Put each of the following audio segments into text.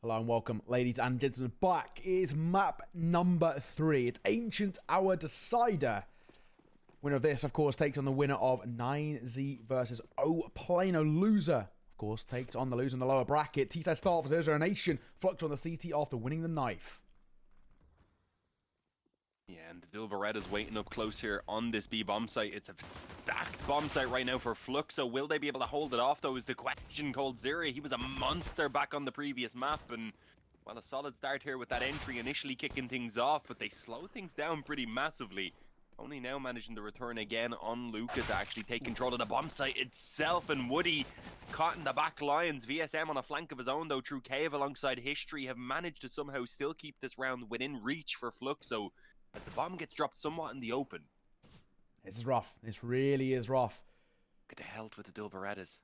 Hello and welcome, ladies and gentlemen. Back is map number 3. It's Ancient Hour Decider. Winner of this, of course, takes on the winner of 9Z versus O Plano. Loser, of course, takes on the loser in the lower bracket. T-side start for 00Nation. Fluxo on the CT after winning the knife. Yeah, and the dual Beretta's waiting up close here on this B bomb site. It's a stacked bomb site right now for Fluxo. Will they be able to hold it off, though, is the question. Cold Zero, he was a monster back on the previous map, and, well, a solid start here with that entry initially kicking things off, but they slowed things down pretty massively. Only now managing to return again on Luca to actually take control of the bomb site itself, and Woody caught in the back lines. VSM on a flank of his own, though, True Cave alongside History have managed to somehow still keep this round within reach for Fluxo, as the bomb gets dropped somewhat in the open. This is rough. This really is rough. Look at the health with the dual Berettas.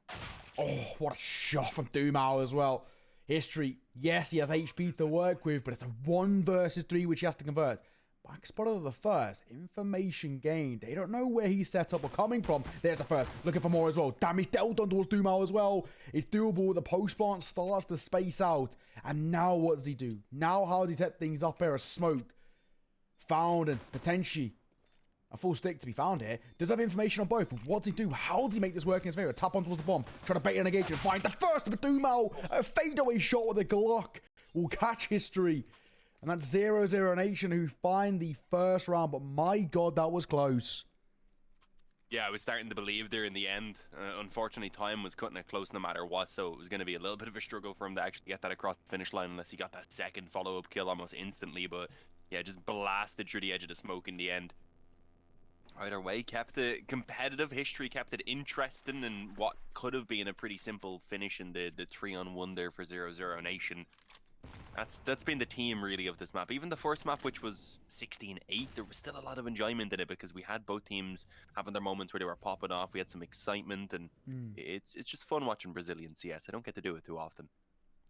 Oh, what a shot from Doomau as well. History, yes, he has HP to work with, but it's a 1 versus 3 which he has to convert. Back spotted of the first. Information gained. They don't know where he's set up or coming from. There's the first. Looking for more as well. Damn, he's dealt on towards Doomau as well. It's doable. The post plant starts to space out. And now what does he do? Now how does he set things up here? A smoke. Found and potentially a full stick to be found here. Does have information on both. What does he do? How does he make this work in his favor? Tap on towards the bomb. Try to bait and engage and find the first of a Doomau. A fadeaway shot with a Glock will catch History. And that's 00Nation who find the first round. But my God, that was close. Yeah, I was starting to believe there in the end. Unfortunately, time was cutting it close no matter what, so it was going to be a little bit of a struggle for him to actually get that across the finish line unless he got that second follow-up kill almost instantly. But yeah, just blasted through the edge of the smoke in the end. Either way, kept it competitive. History kept it interesting, and what could have been a pretty simple finish in the 3-on-1 there for 00Nation. That's been the team really of this map. Even the first map, which was 16-8, there was still a lot of enjoyment in it because we had both teams having their moments where they were popping off. We had some excitement, and it's just fun watching Brazilian CS. I don't get to do it too often.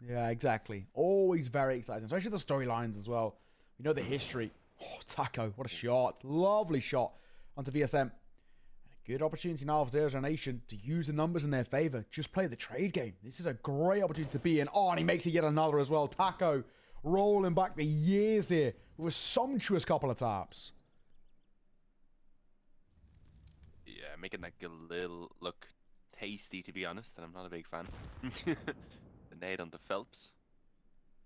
Yeah, exactly. Always very exciting, especially the storylines as well. You know the history. Oh, Taco, what a shot. Lovely shot onto VSM. Good opportunity now for 00Nation to use the numbers in their favor. Just play the trade game. This is a great opportunity to be in. Oh, and he makes it yet another as well. Taco rolling back the years here with a sumptuous couple of taps. Yeah, making that little look tasty, to be honest, and I'm not a big fan. The nade onto Phelps.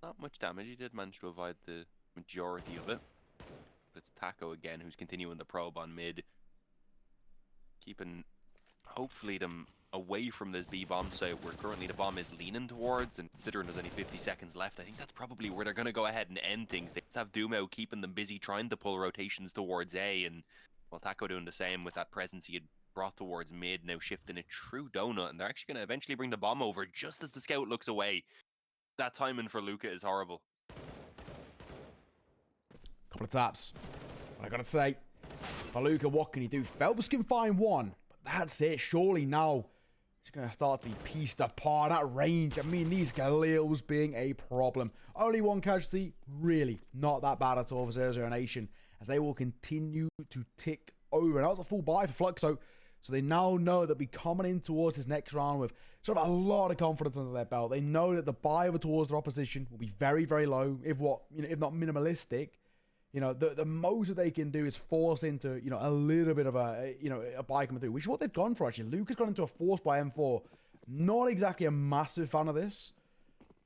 Not much damage. He did manage to avoid the majority of it. But it's Taco again who's continuing the probe on mid. Keeping, hopefully, them away from this B bomb site where currently the bomb is leaning towards, and considering there's only 50 seconds left, I think that's probably where they're going to go ahead and end things. They just have Doomau keeping them busy trying to pull rotations towards A, and, well, Taco doing the same with that presence he had brought towards mid, now shifting it through Donut, and they're actually going to eventually bring the bomb over just as the scout looks away. That timing for Luca is horrible. Couple of taps. What I gotta say, for Luca, what can he do? Phelps can find one, but that's it. Surely now it's going to start to be pieced apart at range. I mean, these Galeals being a problem. Only one casualty, really not that bad at all for 00Nation, as they will continue to tick over. And that was a full buy for Fluxo, so they now know that we're coming in towards this next round with sort of a lot of confidence under their belt. They know that the buy over towards their opposition will be very, very low, if not minimalistic. You know, the most that they can do is force into, a little bit of a buy coming through, which is what they've gone for, actually. Luca's gone into a force by M4. Not exactly a massive fan of this.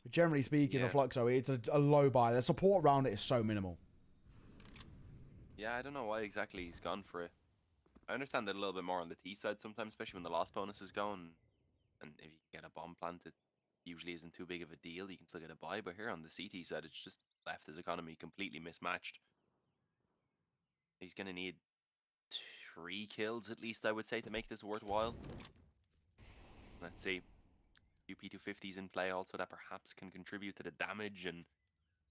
But generally speaking, for Fluxo, it's a low buy. The support around it is so minimal. Yeah, I don't know why exactly he's gone for it. I understand that a little bit more on the T side sometimes, especially when the loss bonus is going. And if you get a bomb plant, it usually isn't too big of a deal. You can still get a buy, but here on the CT side, it's just left his economy completely mismatched. He's going to need 3 kills at least, I would say, to make this worthwhile. Let's see. UP250s in play also that perhaps can contribute to the damage, and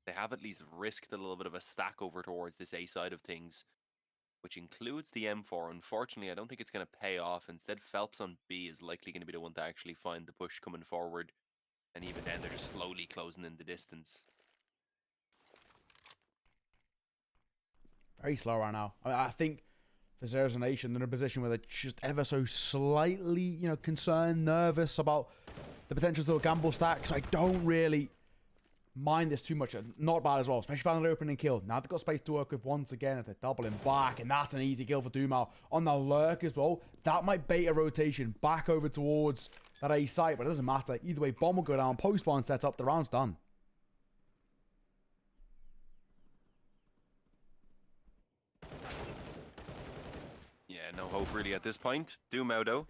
they have at least risked a little bit of a stack over towards this A side of things, which includes the M4. Unfortunately, I don't think it's going to pay off. Instead, Phelps on B is likely going to be the one to actually find the push coming forward, and even then, they're just slowly closing in the distance. Very slow right now. I think for 00Nation, they're in a position where they're just ever so slightly, concerned, nervous about the potential to gamble stacks. I don't really mind this too much. Not bad as well, especially finding an opening kill. Now they've got space to work with once again if they're doubling back, and that's an easy kill for Dumao. On the lurk as well, that might bait a rotation back over towards that A site, but it doesn't matter. Either way, bomb will go down, post-spawn set up, the round's done. Yeah, no hope really at this point. Dumao, though,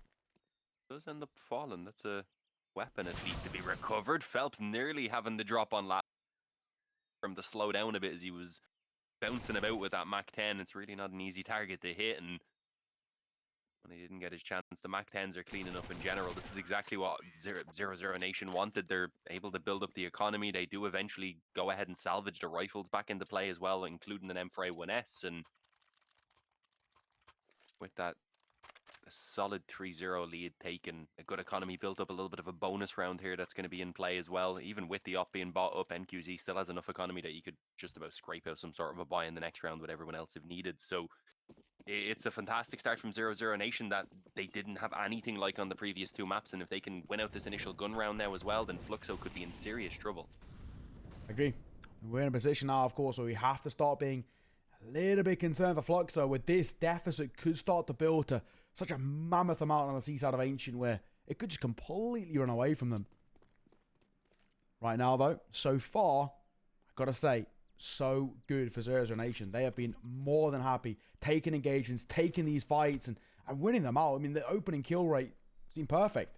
does end up falling. That's a weapon at least to be recovered. Phelps nearly having the drop on lap from to slow down a bit as he was bouncing about with that Mac 10. It's really not an easy target to hit, and when he didn't get his chance, the Mac 10s are cleaning up in general. This is exactly what 00Nation wanted. They're able to build up the economy. They do eventually go ahead and salvage the rifles back into play as well, including an M4A1S, and with that, a solid 3-0 lead taken, a good economy built up, a little bit of a bonus round here that's going to be in play as well. Even with the op being bought up, NQZ still has enough economy that you could just about scrape out some sort of a buy in the next round with everyone else if needed. So it's a fantastic start from 00Nation that they didn't have anything like on the previous two maps, and if they can win out this initial gun round now as well, then Fluxo could be in serious trouble. I agree. We're in a position now, of course, where we have to start being a little bit concerned for Fluxo. With this deficit could start to build to such a mammoth amount on the seaside of Ancient where it could just completely run away from them. Right now, though, so far, I've got to say, so good for 00Nation. They have been more than happy taking engagements, taking these fights, and winning them out. I mean, the opening kill rate seemed perfect.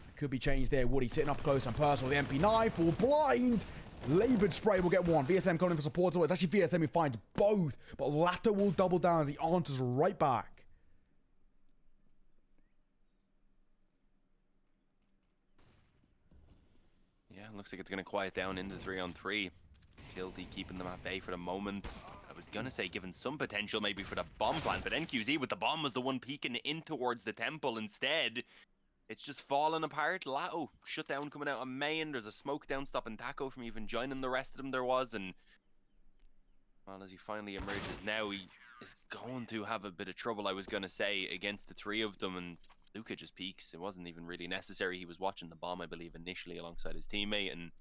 It could be changed there. Woody sitting up close and personal. The MP9 full blind. Labored spray will get one. VSM coming in for support. It's actually VSM who finds both, but Lato will double down as he answers right back. Yeah, looks like it's going to quiet down in the 3-on-3. Kilty keeping them at bay for the moment. I was going to say given some potential maybe for the bomb plant, but NQZ with the bomb was the one peeking in towards the temple. Instead, it's just falling apart. Lato shut down coming out of main. There's a smoke down stopping Taco from even joining the rest of them there was. And well, as he finally emerges now, he is going to have a bit of trouble, I was going to say, against the three of them. And Luca just peeks. It wasn't even really necessary. He was watching the bomb, I believe, initially alongside his teammate, and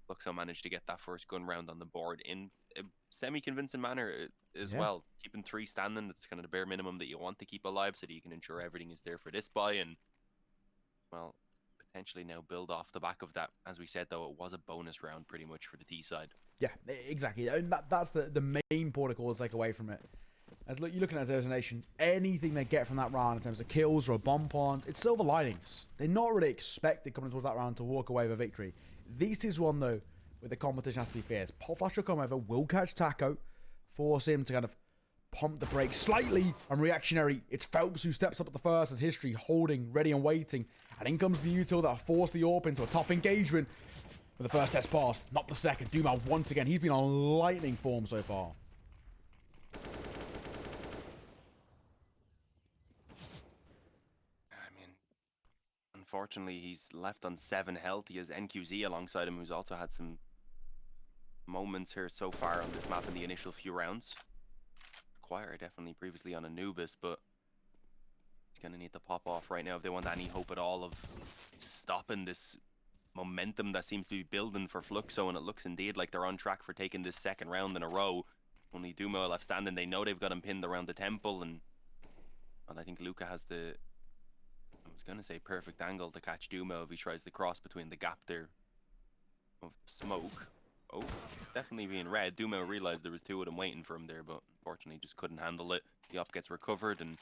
Fluxo managed to get that first gun round on the board in a semi-convincing manner as well. Keeping three standing, that's kind of the bare minimum that you want to keep alive so that you can ensure everything is there for this buy, and, well, potentially now build off the back of that. As we said, though, it was a bonus round pretty much for the T side. Yeah, exactly. And that's the main protocol to take away from it. As you're looking at 00Nation, anything they get from that round in terms of kills or a bomb plant, it's silver linings. They're not really expected coming towards that round to walk away with a victory. This is one, though, where the competition has to be fierce. Pop Flash will come over, will catch Taco, force him to kind of pump the brakes slightly, and reactionary. It's Phelps who steps up at the first as history holding, ready and waiting. And in comes the util that forced the AWP into a tough engagement. With the first test passed, not the second. Dumao once again, he's been on lightning form so far. Unfortunately, he's left on 7 health. He has NQZ alongside him, who's also had some moments here so far on this map in the initial few rounds. Qualifier definitely previously on Anubis, but he's going to need to pop off right now if they want any hope at all of stopping this momentum that seems to be building for Fluxo, and it looks indeed like they're on track for taking this second round in a row. Only Dumao left standing. They know they've got him pinned around the temple, and well, I think Luca has the, I was going to say, perfect angle to catch Dumao if he tries to cross between the gap there of smoke. Oh, definitely being red. Dumao realized there was two of them waiting for him there, but unfortunately just couldn't handle it. The op gets recovered, and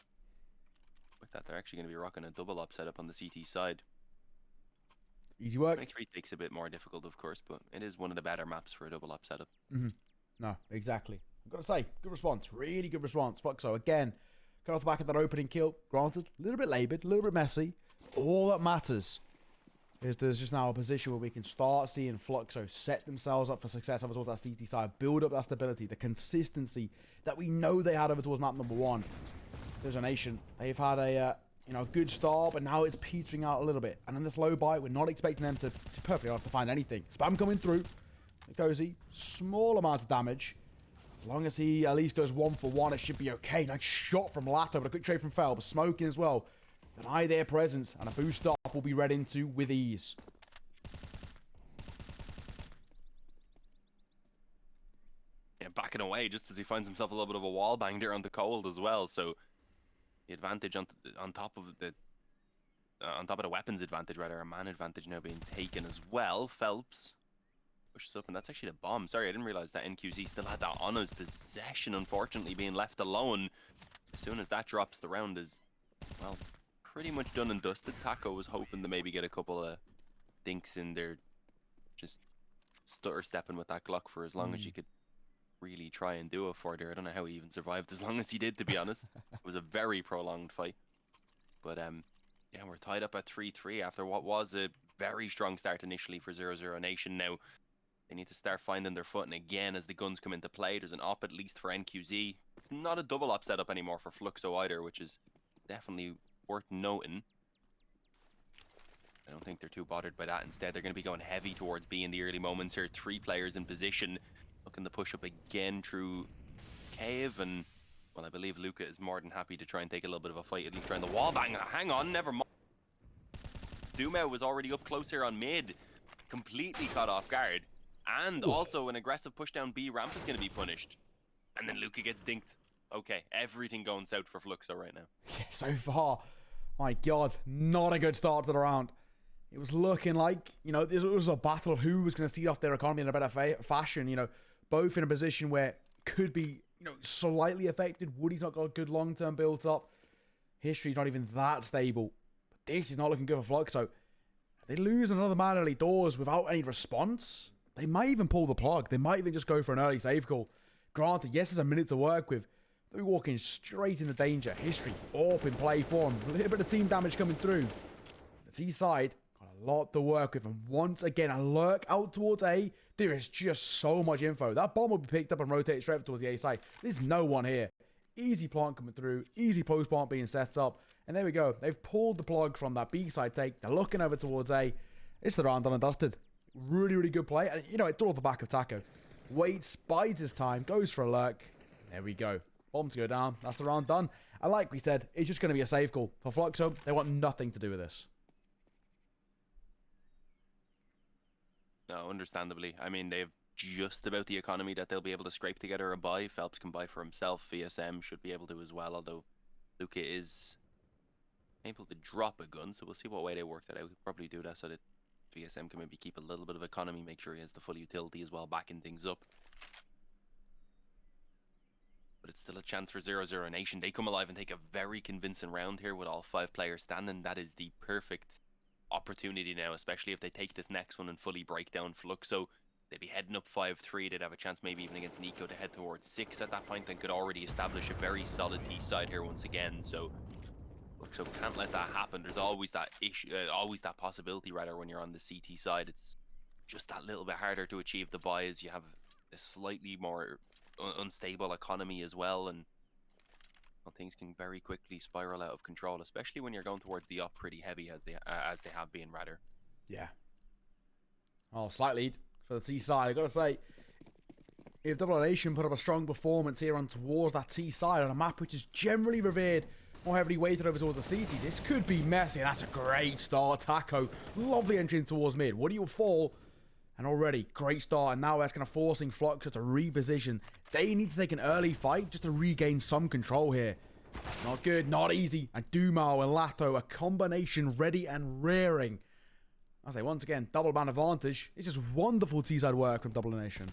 with that, they're actually going to be rocking a double op setup on the CT side. Easy work. Next retake's a bit more difficult, of course, but it is one of the better maps for a double op setup. No, exactly. I've got to say, good response. Really good response. Fluxo, again, got off the back of that opening kill. Granted, a little bit laboured, a little bit messy. All that matters is there's just now a position where we can start seeing Fluxo set themselves up for success over towards that CT side, build up that stability, the consistency that we know they had over towards map number 1. 00Nation, they've had a good start, but now it's petering out a little bit. And in this low buy, we're not expecting them to perfectly have to find anything. Spam coming through. Cozy, small amount of damage. As long as he at least goes 1 for 1, it should be okay. Nice shot from Lato, but a quick trade from Phelps. Smoking as well. Deny their presence, and a boost up will be read into with ease. backing away just as he finds himself a little bit of a wall bang there on the cold as well. So the advantage on top of the weapons advantage, rather, a man advantage now being taken as well. Phelps pushes up, and that's actually the bomb. Sorry, I didn't realize that NQZ still had that on his possession, unfortunately being left alone. As soon as that drops, the round is, well, pretty much done and dusted. Taco was hoping to maybe get a couple of dinks in there, just stutter stepping with that Glock for as long as you could really try and do it for there. I don't know how he even survived as long as he did, to be honest. It was a very prolonged fight. But yeah, we're tied up at 3-3 after what was a very strong start initially for 00Nation. Now they need to start finding their footing again as the guns come into play. There's an op at least for NQZ. It's not a double op setup anymore for Fluxo either, which is definitely worth noting. I don't think they're too bothered by that. Instead, they're going to be going heavy towards B in the early moments here. 3 players in position, looking to push up again through Cave. And, well, I believe Luca is more than happy to try and take a little bit of a fight, at least trying the wall bang. Hang on, never mind. Duma was already up close here on mid, completely caught off guard. And also an aggressive push down B ramp is going to be punished. And then Luca gets dinked. Okay, everything going south for Fluxo right now. Yeah, so far, my God, not a good start to the round. It was looking like, you know, this was a battle of who was going to see off their economy in a better fashion. You know, both in a position where could be, you know, slightly affected. Woody's not got a good long-term built up. History's not even that stable. But this is not looking good for Fluxo. They lose another man early doors without any response. They might even pull the plug. They might even just go for an early save call. Granted, yes, there's a minute to work with. They're walking straight into danger. History up in play for them. A little bit of team damage coming through. The T side got a lot to work with. And once again, a lurk out towards A. There is just so much info. That bomb will be picked up and rotated straight towards the A side. There's no one here. Easy plant coming through. Easy post plant being set up. And there we go. They've pulled the plug from that B side take. They're looking over towards A. It's the round done and dusted. Really, really good play. And, you know, it's all off the back of Taco. Waits, bides his time, goes for a lurk. There we go. Bombs go down. That's the round done. And like we said, it's just going to be a save call. For Fluxo, they want nothing to do with this. No, understandably. I mean, they've just about the economy that they'll be able to scrape together a buy. Phelps can buy for himself. VSM should be able to as well, although Luca is able to drop a gun, so we'll see what way they work that out. We'll probably do that so that VSM can maybe keep a little bit of economy, make sure he has the full utility as well, backing things up. But it's still a chance for 00Nation. They come alive and take a very convincing round here with all 5 players standing. That is the perfect opportunity now, especially if they take this next one and fully break down Fluxo. They'd be heading up 5-3. They'd have a chance maybe even against Nico to head towards 6 at that point and could already establish a very solid T side here once again. So can't let that happen. There's always that issue, always that possibility rather when you're on the CT side. It's just that little bit harder to achieve the buys. You have a slightly more unstable economy as well, and well, things can very quickly spiral out of control, especially when you're going towards the up pretty heavy as they have been rather. Yeah. Oh, slight lead for the T side. I gotta say, if 00Nation put up a strong performance here on towards that T side on a map which is generally revered more heavily weighted over towards the CT, this could be messy. That's a great start. Taco, lovely entry towards mid. Woody will fall, and already great start. And now that's kind of forcing Fluxo to reposition. They need to take an early fight just to regain some control here. Not good, not easy. And Dumao and Lato, a combination ready and rearing. I say once again, double man advantage. It's just wonderful T-side work from 00Nation.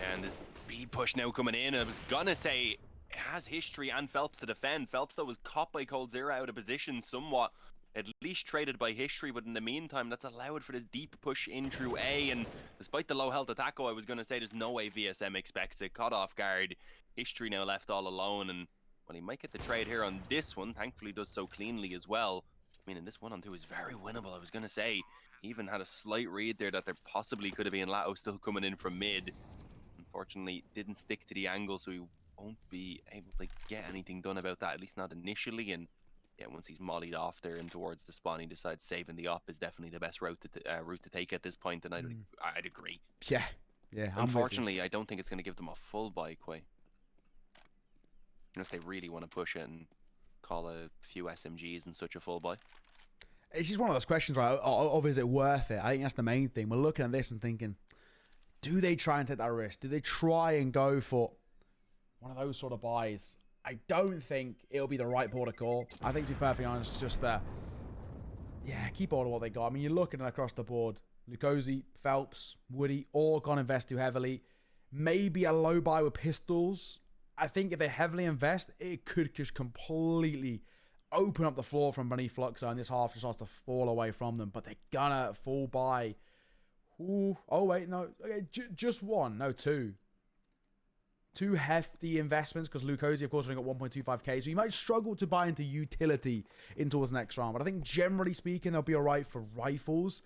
Yeah, and this B push now coming in. I was gonna say it has History and Phelps to defend. Phelps though was caught by Cold Zero out of position somewhat. At least traded by History, but in the meantime, that's allowed for this deep push in through A. And despite the low health attack, I was going to say there's no way VSM expects it. Caught off guard. History now left all alone. And, well, he might get the trade here on this one. Thankfully, does so cleanly as well. I mean, and this 1-on-2 is very winnable. I was going to say, he even had a slight read there that there possibly could have been Lato still coming in from mid. Unfortunately, didn't stick to the angle, so he won't be able to get anything done about that, at least not initially. And yeah, once he's mollied off there and towards the spawn, he decides saving the op is definitely the best route to take at this point, and I'd agree. Yeah. Unfortunately, I don't think it's going to give them a full buy, quite. Unless they really want to push it and call a few SMGs and such a full buy. it's just one of those questions, right? Of is it worth it? I think that's the main thing. We're looking at this and thinking, do they try and take that risk? Do they try and go for one of those sort of buys? I don't think it'll be the right port of call. I think, to be perfectly honest, just yeah, keep hold of what they got. I mean, you're looking at across the board. Lukosi, Phelps, Woody, all gone invest too heavily. Maybe a low buy with pistols. I think if they heavily invest, it could just completely open up the floor from beneath Fluxo, and this half just starts to fall away from them. But they're gonna fall by. Ooh, oh wait, no, okay, just one, no, two. Two hefty investments, because Lukosi, of course, only got 1.25k, so you might struggle to buy into utility in towards the next round. But I think, generally speaking, they'll be all right for rifles.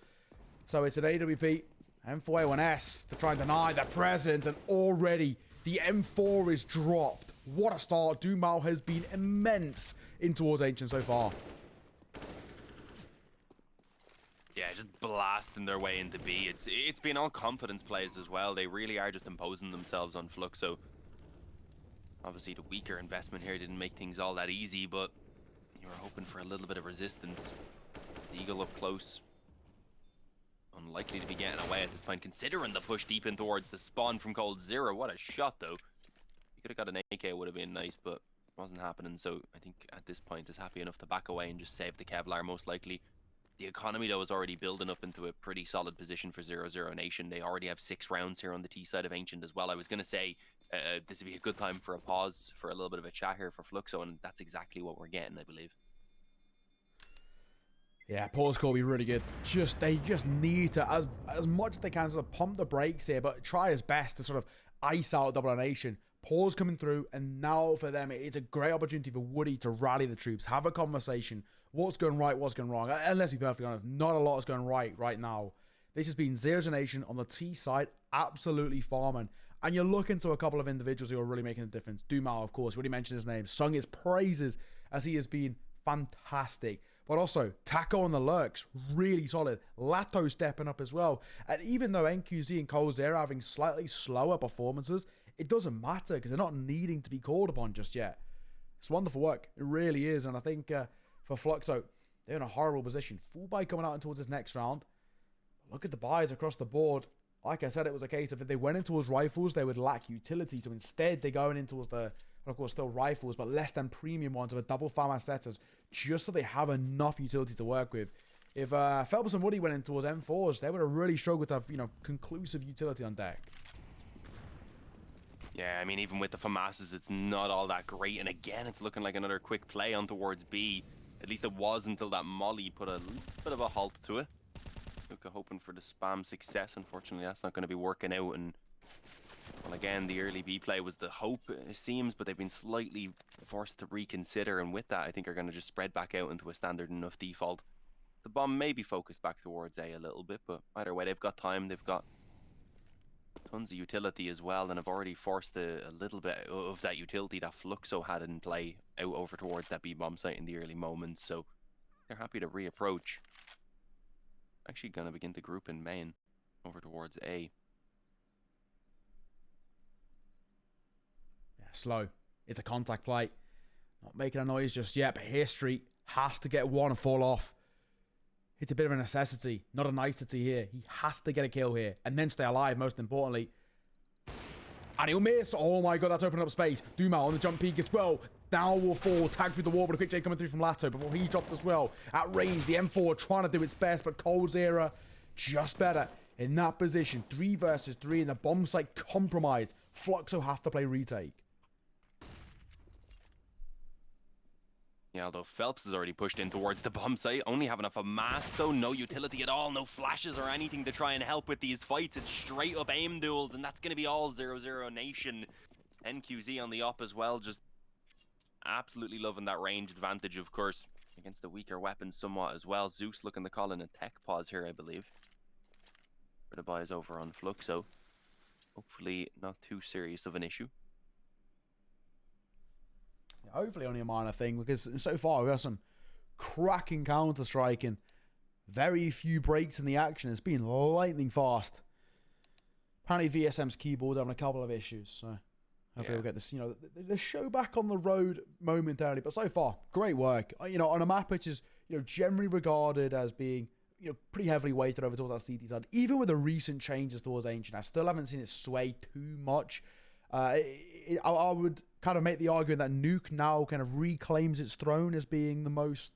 So it's an AWP M4A1S to try and deny their presence, and already the M4 is dropped. What a start. Dumal has been immense in towards Ancient so far. Yeah, just blasting their way into B. It's been all confidence plays as well. They really are just imposing themselves on Fluxo. Obviously, the weaker investment here didn't make things all that easy, but you were hoping for a little bit of resistance. The Eagle up close. Unlikely to be getting away at this point, considering the push deep in towards the spawn from Cold Zero. What a shot, though. You could have got an AK, it would have been nice, but it wasn't happening. So I think at this point is happy enough to back away and just save the Kevlar, most likely. The economy, though, is already building up into a pretty solid position for 00Nation. They already have 6 rounds here on the T side of Ancient as well. I was going to say this would be a good time for a pause, for a little bit of a chat here for Fluxo, and that's exactly what we're getting, I believe. Yeah, pause call will be really good. They just need to, as much as they can, sort of pump the brakes here, but try as best to sort of ice out 00Nation. Pause coming through, and now for them, it's a great opportunity for Woody to rally the troops, have a conversation. What's going right, what's going wrong? And let's be perfectly honest, not a lot is going right now. This has been 00Nation on the T side, absolutely farming. And you're looking to a couple of individuals who are really making a difference. Dumal, of course, already mentioned his name, sung his praises as he has been fantastic. But also, Taco on the lurks, really solid. Lato stepping up as well. And even though NQZ and Coles are having slightly slower performances, it doesn't matter because they're not needing to be called upon just yet. It's wonderful work. It really is. And I think for Fluxo, they're in a horrible position. Full buy coming out towards this next round. Look at the buys across the board. Like I said, it was a case of if they went in towards rifles, they would lack utility. So instead, they're going in towards the, of course, still rifles, but less than premium ones of a double FAMAS setters, just so they have enough utility to work with. If Phelps and Woody went in towards M4s, they would have really struggled to have, conclusive utility on deck. Yeah, I mean, even with the FAMASs, it's not all that great. And again, it's looking like another quick play on towards B. At least it was until that molly put a bit of a halt to it. Luca hoping for the spam success. Unfortunately, that's not going to be working out. And, well, again, the early B play was the hope, it seems, but they've been slightly forced to reconsider. And with that, I think are going to just spread back out into a standard enough default. The bomb may be focused back towards A a little bit, but either way, they've got time. They've got tons of utility as well, and have already forced a little bit of that utility that Fluxo had in play out over towards that B bomb site in the early moments. So they're happy to reapproach. Actually going to begin to group in main over towards A. Yeah, slow. It's a contact play. Not making a noise just yet, but History has to get one fall off. It's a bit of a necessity, not a nicety here. He has to get a kill here and then stay alive, most importantly. And he'll miss. Oh my god, that's opening up space. Dumal on the jump peak as well. Now will fall, tagged through the wall, but a quick J coming through from Lato before he dropped as well. At range, the M4 trying to do its best, but Cold Zero just better in that position. 3 versus 3 and the bomb site compromised. Fluxo have to play retake. Yeah, although Phelps has already pushed in towards the bomb site, only having a FAMAS though, no utility at all, no flashes or anything to try and help with these fights. It's straight up aim duels, and that's going to be all 00Nation. NQZ on the up as well, just absolutely loving that range advantage, of course, against the weaker weapons somewhat as well. Zeus looking to call in a tech pause here, I believe. For the buys over on Fluxo. Hopefully not too serious of an issue. Hopefully only a minor thing, because so far we've got some cracking counter-striking. Very few breaks in the action. It's been lightning fast. Apparently VSM's keyboard's having a couple of issues, so Hopefully we'll get this, the show back on the road momentarily. But so far, great work. On a map which is, generally regarded as being, pretty heavily weighted over towards that CT side. Even with the recent changes towards Ancient, I still haven't seen it sway too much. I would kind of make the argument that Nuke now kind of reclaims its throne as being the most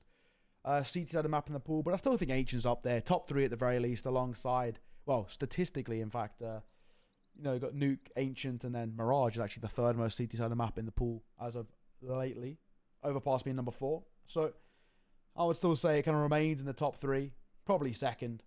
CT side map in the pool. But I still think Ancient's up there. Top 3 at the very least, alongside, well, statistically, in fact, you've got Nuke, Ancient, and then Mirage is actually the 3rd most CT side map in the pool as of lately. Overpass being number 4. So I would still say it kind of remains in the top 3, probably 2nd.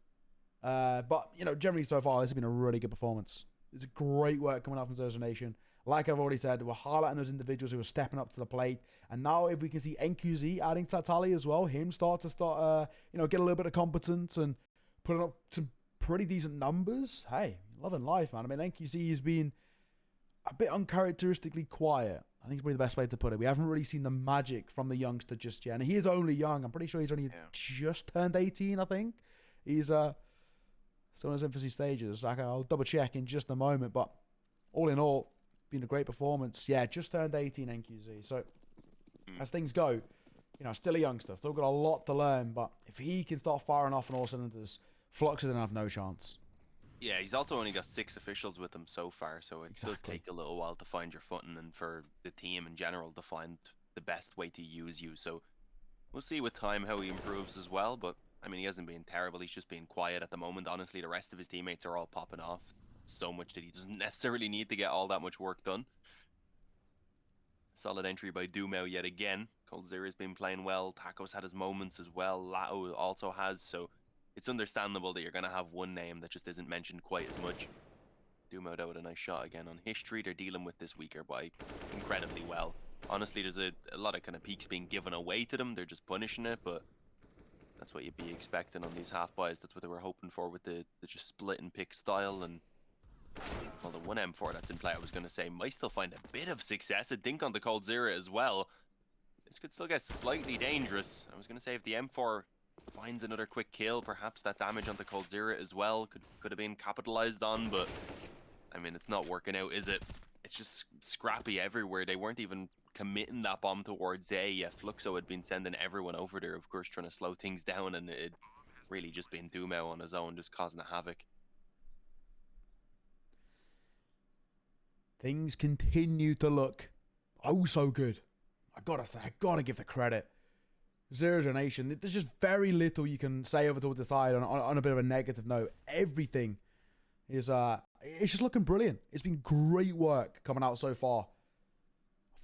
But, generally so far, this has been a really good performance. It's great work coming out from 00Nation. Like I've already said, we're highlighting those individuals who are stepping up to the plate. And now if we can see NQZ adding to that tally as well, him get a little bit of competence and putting up some pretty decent numbers. Hey, loving life, man. I mean, NQC has been a bit uncharacteristically quiet. I think it's probably the best way to put it. We haven't really seen the magic from the youngster just yet. And he is only young. I'm pretty sure he's only just turned 18, I think. He's still in his infancy stages. I'll double check in just a moment. But all in all, been a great performance. Yeah, just turned 18 NQZ. So as things go, still a youngster. Still got a lot to learn. But if he can start firing off on all cylinders, Fluxo didn't have no chance. Yeah, he's also only got 6 officials with him so far, so it does take a little while to find your footing and for the team in general to find the best way to use you. So we'll see with time how he improves as well, but I mean, he hasn't been terrible. He's just been quiet at the moment. Honestly, the rest of his teammates are all popping off so much that he doesn't necessarily need to get all that much work done. Solid entry by Dumao yet again. Coldzera's been playing well. Taco's had his moments as well. Lao also has, so it's understandable that you're going to have one name that just isn't mentioned quite as much. Dumao though with a nice shot again on history. They're dealing with this weaker bike incredibly well. Honestly, there's a lot of kind of peaks being given away to them. They're just punishing it, but that's what you'd be expecting on these half buys. That's what they were hoping for with the just split and pick style. And well, the 1M4 that's in play, I was going to say, might still find a bit of success. I think on the Coldzera as well. This could still get slightly dangerous. I was going to say if the M4 finds another quick kill, perhaps that damage on the Coldzera as well could have been capitalized on, but I mean, it's not working out, is it? It's just scrappy everywhere. They weren't even committing that bomb towards A. Fluxo had been sending everyone over there, of course, trying to slow things down, and it really just been Dumao on his own, just causing a havoc. Things continue to look oh so good. I gotta give the credit. 00Nation, there's just very little you can say over towards the side on a bit of a negative note. Everything is it's just looking brilliant. It's been great work coming out so far.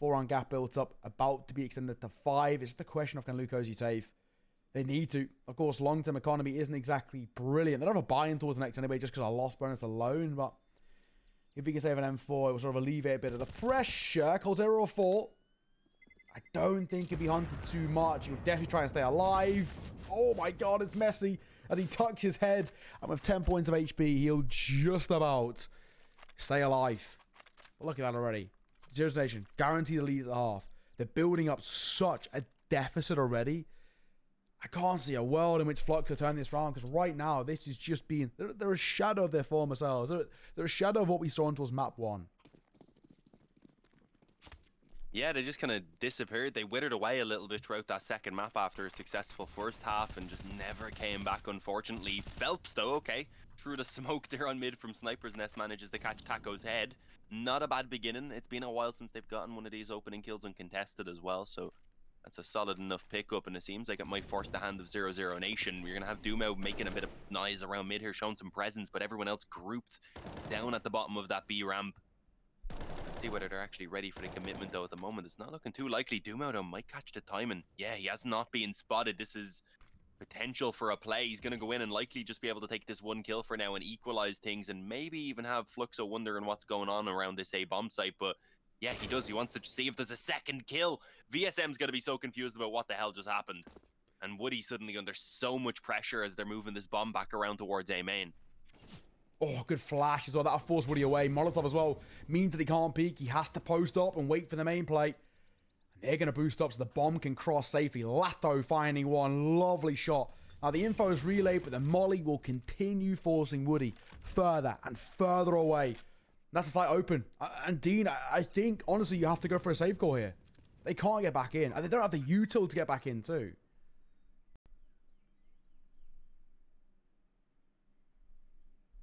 4-round gap built up, about to be extended to 5. It's just a question of can Lukosi save. They need to. Of course, long-term economy isn't exactly brilliant. They don't have a buy-in towards the next anyway, just because of loss bonus alone. But if we can save an M4, it will sort of alleviate a bit of the pressure. Coldzera or 4. I don't think he'll be hunted too much. He'll definitely try and stay alive. Oh my god, it's messy. As he tucks his head, and with 10 points of HP, he'll just about stay alive. But look at that already. 00Nation, guarantee the lead at the half. They're building up such a deficit already. I can't see a world in which Fluxo turn this round, because right now, this is just being... They're a shadow of their former selves. They're a shadow of what we saw until map 1. Yeah, they just kind of disappeared. They withered away a little bit throughout that second map after a successful first half and just never came back, unfortunately. Phelps, though, okay. Through the smoke there on mid from Sniper's Nest, manages to catch Taco's head. Not a bad beginning. It's been a while since they've gotten one of these opening kills uncontested as well, so that's a solid enough pickup, and it seems like it might force the hand of 00Nation. You're going to have Dumao making a bit of noise around mid here, showing some presence, but everyone else grouped down at the bottom of that B ramp. Let's see whether they're actually ready for the commitment, though. At the moment, it's not looking too likely. Dumao, though, might catch the timing. Yeah, he has not been spotted. This is potential for a play. He's going to go in and likely just be able to take this one kill for now and equalize things, and maybe even have Fluxo wondering what's going on around this A bomb site. But yeah, he does. He wants to see if there's a second kill. VSM's going to be so confused about what the hell just happened. And Woody suddenly under so much pressure as they're moving this bomb back around towards A main. Oh, good flash as well. That'll force Woody away. Molotov as well means that he can't peek. He has to post up and wait for the main play. And they're going to boost up so the bomb can cross safely. Lato finding one. Lovely shot. Now, the info is relayed, but the molly will continue forcing Woody further and further away. That's the site open. And Dean, I think, honestly, you have to go for a save call here. They can't get back in. And they don't have the util to get back in, too.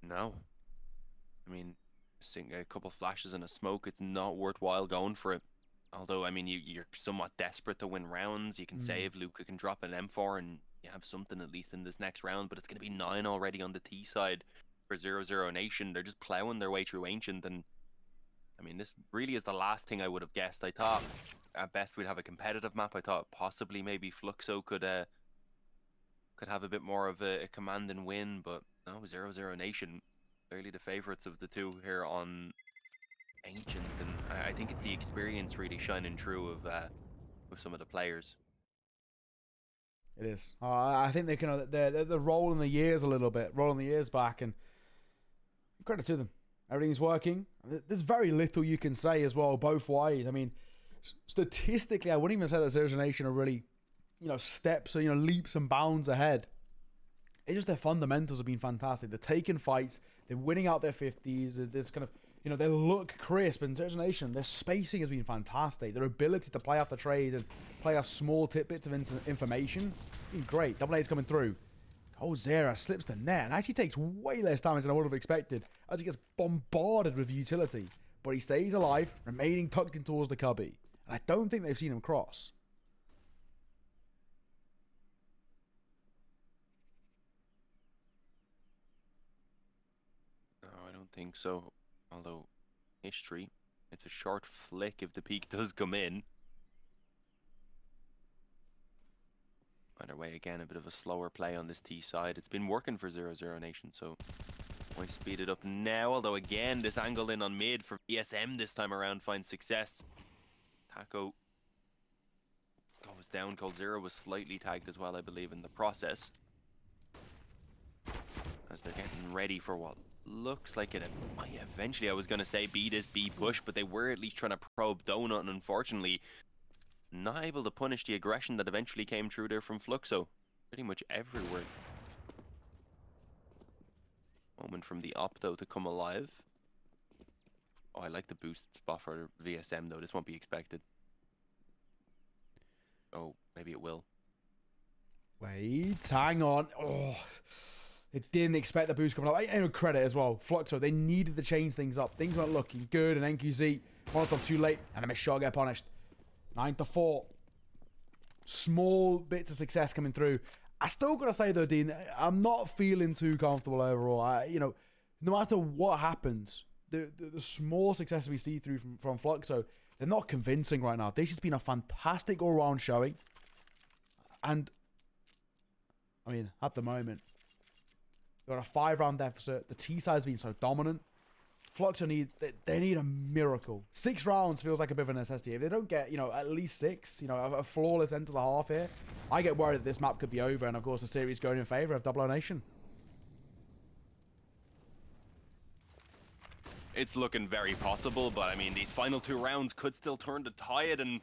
No. I mean, seeing a couple flashes and a smoke, it's not worthwhile going for it. Although, I mean, you're somewhat desperate to win rounds. You can save. Luca can drop an M4 and you have something at least in this next round. But it's going to be 9 already on the T side for 00Nation. They're just plowing their way through Ancient. And, I mean, this really is the last thing I would have guessed. I thought at best we'd have a competitive map. I thought possibly maybe Fluxo could have a bit more of a command and win. But no, 00Nation, clearly the favorites of the two here on Ancient, and I think it's the experience really shining through of some of the players. It is. I think they're rolling the years a little bit, rolling the years back, and credit to them. Everything's working. There's very little you can say as well, both ways. I mean, statistically, I wouldn't even say that 00Nation are really, steps or leaps and bounds ahead. It's just their fundamentals have been fantastic. They're taking fights. They're winning out their 50s. There's kind of, they look crisp. And 00Nation, their spacing has been fantastic. Their ability to play off the trade and play off small tidbits of information has been great. Double A's coming through. coldzera slips the net and actually takes way less damage than I would have expected as he gets bombarded with utility. But he stays alive, remaining tucked in towards the cubby. And I don't think they've seen him cross. No, I don't think so. Although, history, it's a short flick if the peak does come in. Either way, again, a bit of a slower play on this T side. It's been working for 00Nation, so why speed it up now? Although, again, this angle in on mid for VSM this time around finds success. Taco goes down. coldzera was slightly tagged as well, I believe, in the process. As they're getting ready for what looks like it. Eventually, I was going to say B this, B push, but they were at least trying to probe Donut, and unfortunately, not able to punish the aggression that eventually came through there from Fluxo. Pretty much everywhere. Moment from the Opto to come alive. Oh, I like the boost spot for VSM, though. This won't be expected. Oh, maybe it will. Wait, hang on. Oh, they didn't expect the boost coming up. And credit as well. Fluxo, they needed to change things up. Things weren't looking good, and NQZ, Molotov too late, and a missed shot get punished. 9-4. Small bits of success coming through. I still gotta say though, Dean, I'm not feeling too comfortable overall. No matter what happens, the small success we see through from Fluxo, they're not convincing right now. This has been a fantastic all-round showing. And, I mean, at the moment, they're on a 5-round deficit. The T-side's been so dominant. Fluxo they need a miracle. 6 rounds feels like a bit of a necessity. If they don't get, at least 6, a flawless end to the half here, I get worried that this map could be over. And, of course, the series going in favor of 00Nation. It's looking very possible, but I mean, these final 2 rounds could still turn the tide, and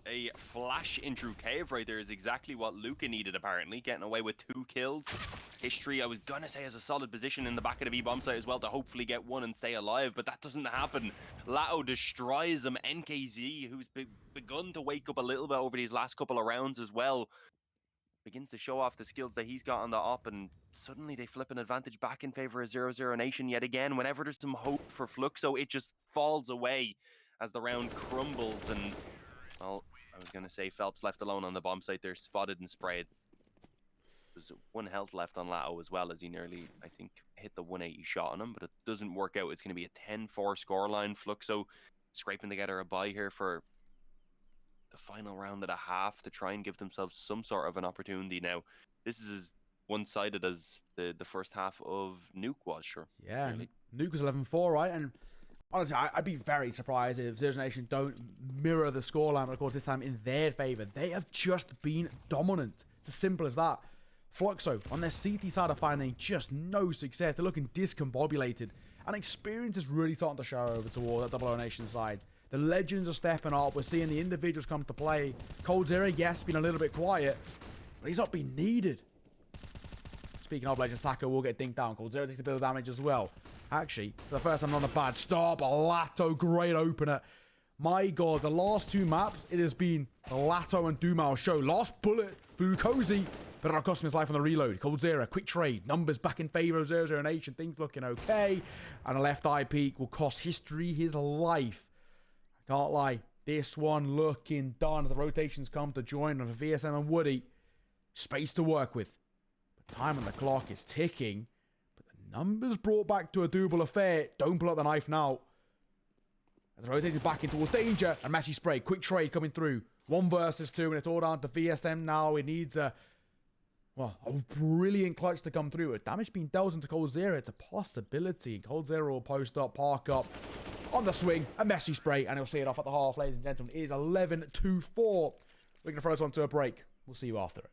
a flash in through cave right there is exactly what Luca needed, apparently. Getting away with 2 kills. History, I was gonna say, has a solid position in the back of the B-bomb site as well to hopefully get 1 and stay alive, but that doesn't happen. Lato destroys him. NKZ, who's begun to wake up a little bit over these last couple of rounds as well, begins to show off the skills that he's got on the op, and suddenly they flip an advantage back in favor of 00Nation yet again. Whenever there's some hope for Fluxo, it just falls away as the round crumbles. And, well, I was going to say Phelps left alone on the bomb site there, spotted and sprayed. There's 1 health left on Lato as well, as he nearly, I think, hit the 180 shot on him, but it doesn't work out. It's going to be a 10-4 scoreline. Fluxo scraping together a bye here for the final round and a half to try and give themselves some sort of an opportunity. Now, this is as one-sided as the first half of Nuke was, sure. Yeah, really. Nuke was 11-4, right? And honestly, I'd be very surprised if 00Nation don't mirror the scoreline, but of course this time in their favor. They have just been dominant. It's as simple as that. Fluxo, on their CT side, are finding just no success. They're looking discombobulated. And experience is really starting to show over toward that 00Nation side. The legends are stepping up. We're seeing the individuals come to play. coldzera, yes, been a little bit quiet, but he's not been needed. Speaking of legends, Taco will get dinked down. coldzera takes a bit of damage as well. Actually, for the first time, not a bad start, but Lato, great opener. My God, the last two maps, it has been Lato and Dumao show. Last bullet, Fukozi, but it'll cost him his life on the reload. Cold Zero, quick trade, numbers back in favor of 00Nation, things looking okay. And a left eye peek will cost History his life. I can't lie, this one looking done as the rotations come to join on VSM and Woody. Space to work with. But time on the clock is ticking. But the numbers brought back to a doable affair. Don't pull out the knife now. As the rotations back in towards danger. And Messi spray. Quick trade coming through. 1 versus 2. And it's all down to VSM now. It needs a brilliant clutch to come through. With damage being dealt into Cold Zero, it's a possibility. Cold Zero will post up, park up. On the swing, a Messi spray. And he'll see it off at the half, ladies and gentlemen. It is 11-4. We're going to throw this on to a break. We'll see you after it.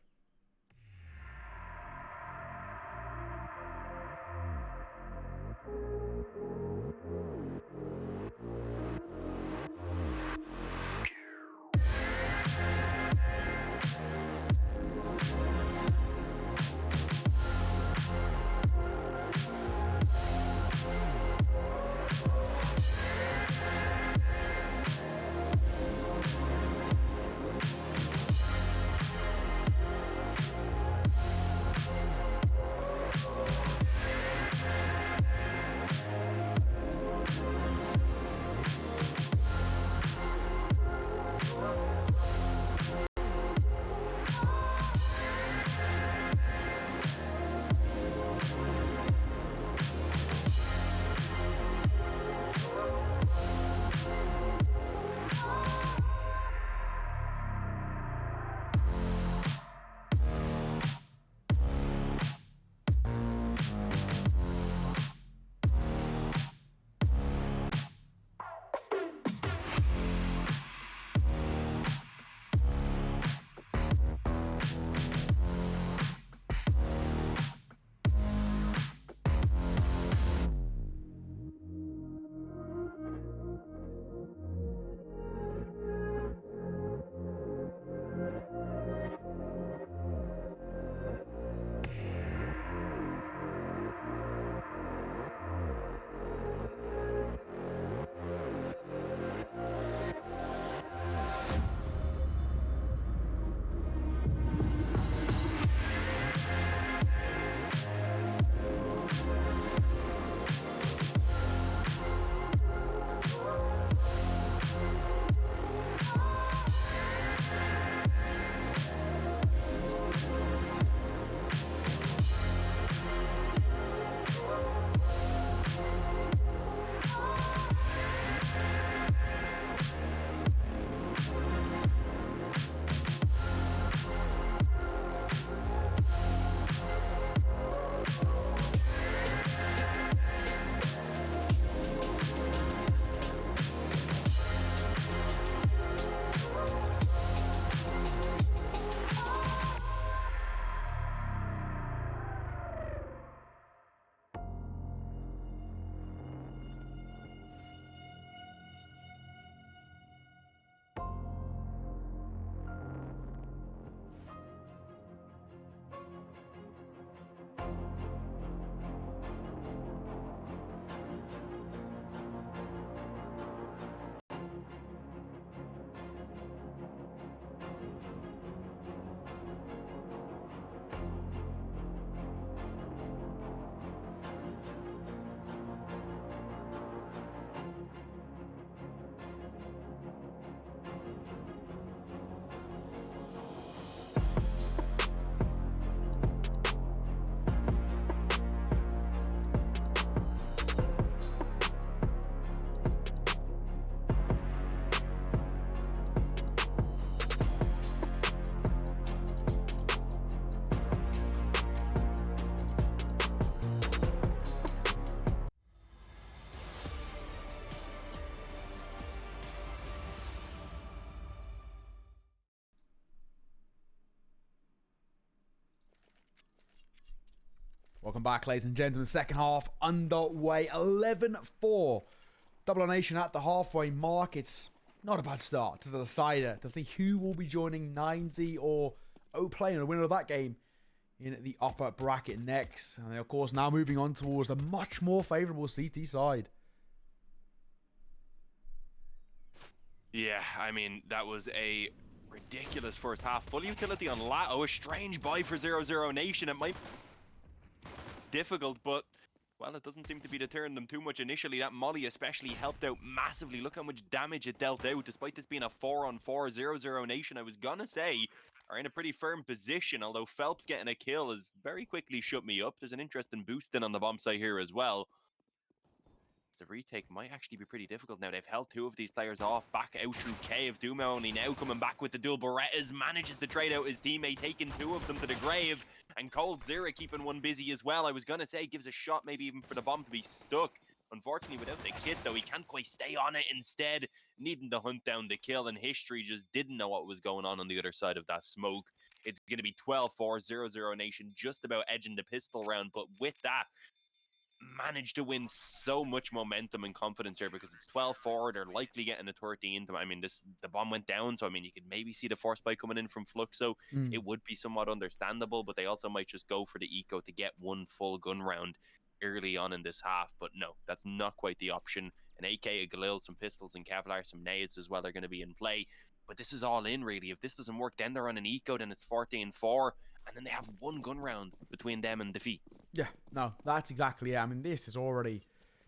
Welcome back, ladies and gentlemen. Second half underway. 11-4. 00Nation at the halfway mark. It's not a bad start to the decider to see who will be joining 9Z or O-Play. And the winner of that game in the upper bracket next. And of course, now moving on towards the much more favorable CT side. Yeah, I mean, that was a ridiculous first half. Full utility on Lato, a strange buy for 00Nation. It might be difficult, but, well, it doesn't seem to be deterring them too much initially. That molly especially helped out massively. Look how much damage it dealt out, despite this being a 4-on-4. 00Nation, I was gonna say, are in a pretty firm position, although Phelps getting a kill has very quickly shut me up. There's an interesting boost in on the bomb site here as well. The retake might actually be pretty difficult now. They've held two of these players off, back out through Cave. Duma only now coming back with the dual Berettas, manages to trade out his teammate, taking two of them to the grave. And Cold Zera keeping one busy as well. I was going to say, gives a shot maybe even for the bomb to be stuck. Unfortunately, without the kit, though, he can't quite stay on it. Instead, needing to hunt down the kill, and History just didn't know what was going on the other side of that smoke. It's going to be 12-4, 00Nation, just about edging the pistol round. But with that, managed to win so much momentum and confidence here because it's 12-4. They're likely getting a 13. I mean, the bomb went down, so I mean, you could maybe see the force spike coming in from Fluxo. It would be somewhat understandable, but they also might just go for the eco to get one full gun round early on in this half. But no, that's not quite the option. An AK, a Galil, some pistols, and Kevlar, some nades as well are going to be in play. But this is all in, really. If this doesn't work, then they're on an eco, then it's 14-4, and then they have one gun round between them and defeat. Yeah, no, that's exactly it. I mean, this is already,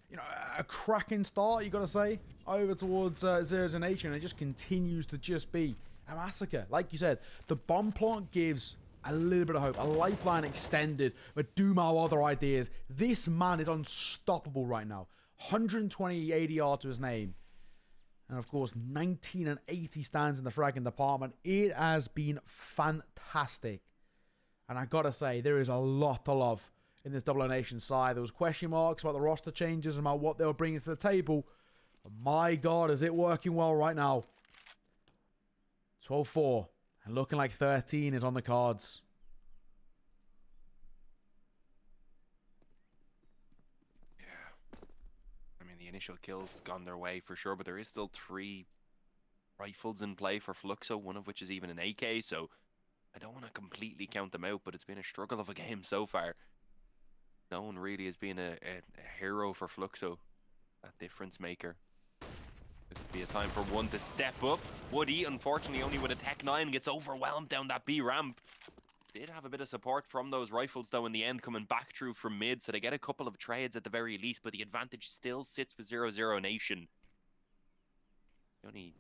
you know, a cracking start, you got to say, over towards 00Nation. It just continues to just be a massacre. Like you said, the bomb plant gives a little bit of hope, a lifeline extended, but Dumao other ideas. This man is unstoppable right now. 120 ADR to his name. And of course, 19 and 80 stands in the fragging department. It has been fantastic. And I got to say, there is a lot to love in this 00Nation side. There was question marks about the roster changes and about what they were bringing to the table. But my God, is it working well right now? 12-4. And looking like 13 is on the cards. Yeah. I mean, the initial kills gone their way for sure, but there is still 3 rifles in play for Fluxo, one of which is even an AK, so I don't want to completely count them out, but it's been a struggle of a game so far. No one really has been a hero for Fluxo, a difference maker. This would be a time for one to step up. Woody, unfortunately, only with a Tech 9, gets overwhelmed down that B ramp. Did have a bit of support from those rifles, though, in the end, coming back through from mid, so they get a couple of trades at the very least, but the advantage still sits with 00Nation. The only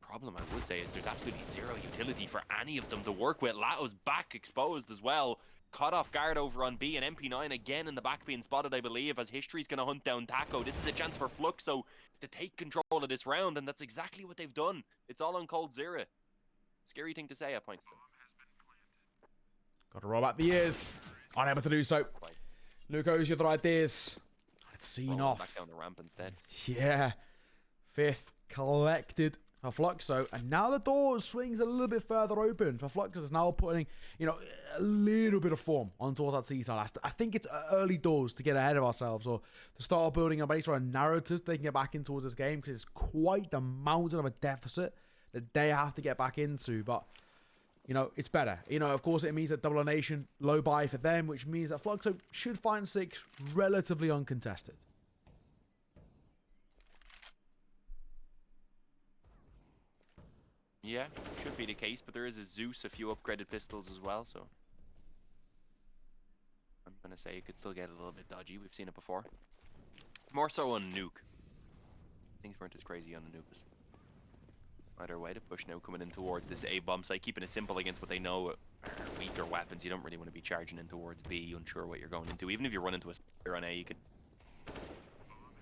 problem, I would say, is there's absolutely zero utility for any of them to work with. Lato's back exposed as well. Caught off guard over on B, and MP9 again in the back being spotted, I believe, as History's going to hunt down Taco. This is a chance for Fluxo to take control of this round, and that's exactly what they've done. It's all on Cold Zera. Scary thing to say at points, though. Got to roll back the ears. Unable to do so. Luco's your other ideas. It's seen off. Back down the ramp instead. Yeah. 5th collected for Fluxo, and now the door swings a little bit further open for Fluxo. Is now putting, you know, a little bit of form on towards that C side. I think it's early doors to get ahead of ourselves, or to start building a base or a narrative to get back in towards this game, because it's quite the mountain of a deficit that they have to get back into. But you know, it's better. You know, of course, it means that 00Nation low buy for them, which means that Fluxo should find 6 relatively uncontested. Yeah, should be the case, but there is a Zeus, a few upgraded pistols as well, so I'm going to say it could still get a little bit dodgy. We've seen it before. More so on Nuke. Things weren't as crazy on the Nukes. Either way, to push now coming in towards this A bomb site, keeping it simple against what they know are weaker weapons. You don't really want to be charging in towards B, unsure what you're going into. Even if you run into a spear on A, you can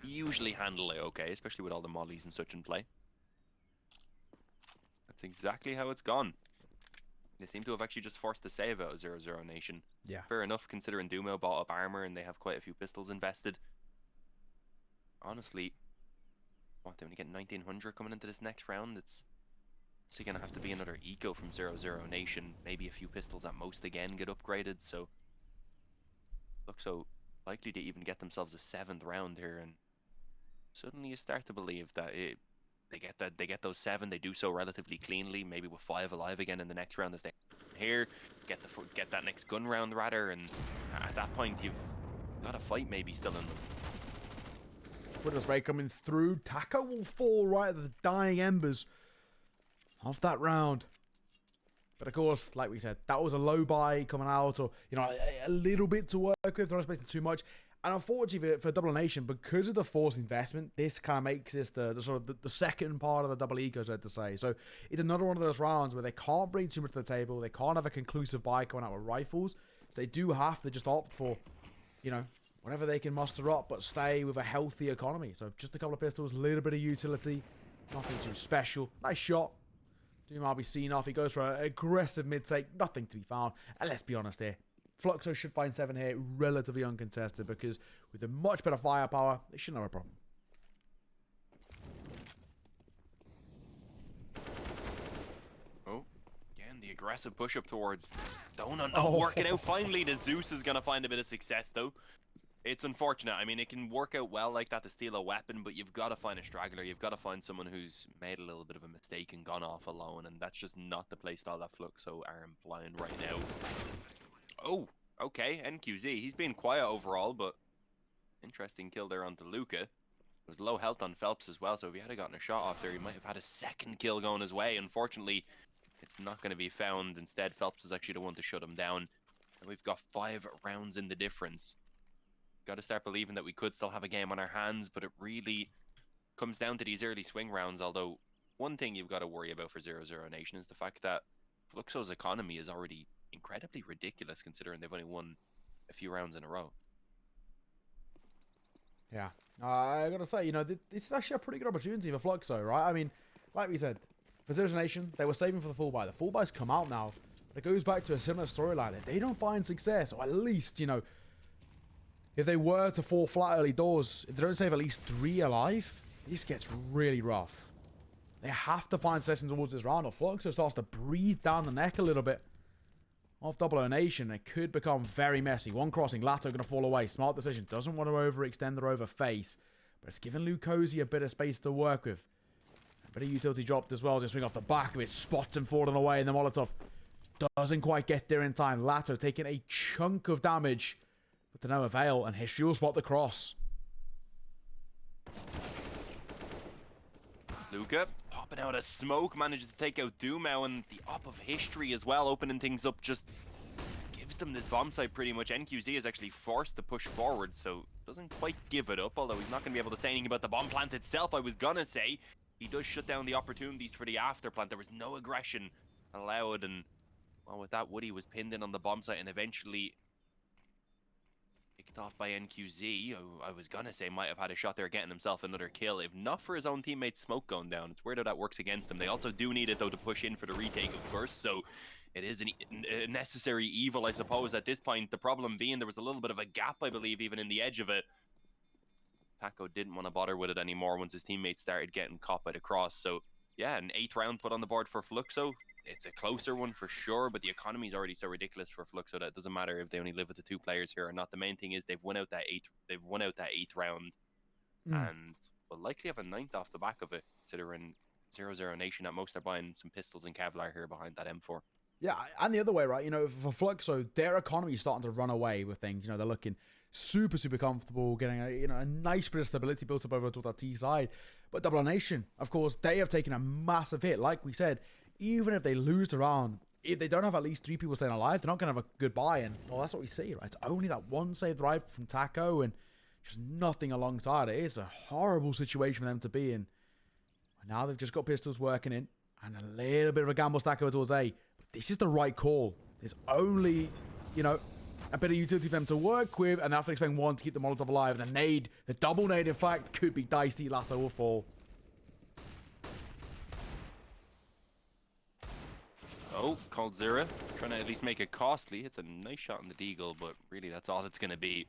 usually handle it okay, especially with all the mollies and such in play. That's exactly how it's gone. They seem to have actually just forced the save out of 00Nation. Yeah. Fair enough, considering Dumo bought up armor and they have quite a few pistols invested. Honestly, what, they only get 1900 coming into this next round? It's obviously going to have to be another eco from 00Nation. Maybe a few pistols at most again get upgraded, so look so likely to even get themselves a 7th round here, and suddenly you start to believe that they get those 7, they do so relatively cleanly, maybe with 5 alive again in the next round as they here, get that next gun round rather, and at that point you've got a fight maybe still in them. Twitter spray coming through. Taco will fall right at the dying embers of that round. But of course, like we said, that was a low buy coming out, or a little bit to work with. They're not expecting too much. And unfortunately for 00Nation, because of the forced investment, this kind of makes this the sort of the second part of the double eco, so to say. So it's another one of those rounds where they can't bring too much to the table. They can't have a conclusive buy coming out with rifles. So they do have to just opt for, whatever they can muster up, but stay with a healthy economy. So just a couple of pistols, a little bit of utility, nothing too special. Nice shot. Doom will be seen off. He goes for an aggressive mid-take. Nothing to be found. And let's be honest here. Fluxo should find 7 here relatively uncontested, because with a much better firepower, they shouldn't have a problem. Oh, again, the aggressive push up towards Donut not working out. Finally, the Zeus is going to find a bit of success, though. It's unfortunate. I mean, it can work out well like that to steal a weapon, but you've got to find a straggler. You've got to find someone who's made a little bit of a mistake and gone off alone, and that's just not the playstyle that Fluxo are implying right now. Oh, okay, NQZ. He's been quiet overall, but interesting kill there onto Luca. It was low health on Phelps as well, so if he had gotten a shot off there, he might have had a second kill going his way. Unfortunately, it's not going to be found. Instead, Phelps is actually the one to shut him down. And we've got 5 rounds in the difference. Got to start believing that we could still have a game on our hands, but it really comes down to these early swing rounds. Although, one thing you've got to worry about for 00Nation is the fact that Fluxo's economy is already incredibly ridiculous, considering they've only won a few rounds in a row. Yeah, I gotta say, this is actually a pretty good opportunity for Fluxo, right? I mean, like we said, for 00Nation, they were saving for the full buy. The full buy's come out now. It goes back to a similar storyline. If they don't find success, or at least, if they were to fall flat early doors, if they don't save at least 3 alive, this gets really rough. They have to find success towards this round, or Fluxo starts to breathe down the neck a little bit. Off 00Nation, it could become very messy. One crossing, Lato going to fall away. Smart decision. Doesn't want to overextend or overface, but it's giving Lucosi a bit of space to work with. A bit of utility dropped as well. Just swing off the back of it. Spots him falling away, and the Molotov doesn't quite get there in time. Lato taking a chunk of damage, but to no avail, and history will spot the cross. Luca popping out a smoke, manages to take out Dumau, and the op of history as well, opening things up, just gives them this bomb site pretty much. NQZ is actually forced to push forward, so doesn't quite give it up, although he's not going to be able to say anything about the bomb plant itself. I was gonna say, he does shut down the opportunities for the after plant. There was no aggression allowed, and well, with that, Woody was pinned in on the bomb site and eventually picked off by NQZ. I was gonna say might have had a shot there getting himself another kill, if not for his own teammate Smoke going down. It's weird how that works against them. They also do need it though to push in for the retake, of course, so it is a necessary evil, I suppose, at this point. The problem being there was a little bit of a gap, I believe, even in the edge of it. Taco didn't want to bother with it anymore once his teammates started getting caught by the cross. So yeah, an 8th round put on the board for Fluxo. It's a closer one for sure, but the economy is already so ridiculous for Fluxo that it doesn't matter if they only live with the 2 players here or not. The main thing is they've won out that 8th round, and will likely have a 9th off the back of it, considering 00Nation at most are buying some pistols and Kevlar here behind that M4. Yeah, and the other way, right? For Fluxo, their economy is starting to run away with things. They're looking super, super comfortable, getting a nice bit of stability built up over to that T side. But 00Nation, of course, they have taken a massive hit. Like we said, even if they lose the round, if they don't have at least 3 people staying alive, they're not going to have a good buy. And well, that's what we see, right? It's only that one saved rifle from Taco and just nothing alongside it. It's a horrible situation for them to be in. Now they've just got pistols working in and a little bit of a gamble stack over towards A. But this is the right call. There's only, a bit of utility for them to work with, and they have to expect one to keep the Molotov alive. And the nade, the double nade, in fact, could be dicey. Lato will fall. Oh, Cold Zero, trying to at least make it costly. It's a nice shot on the Deagle, but really that's all it's going to be.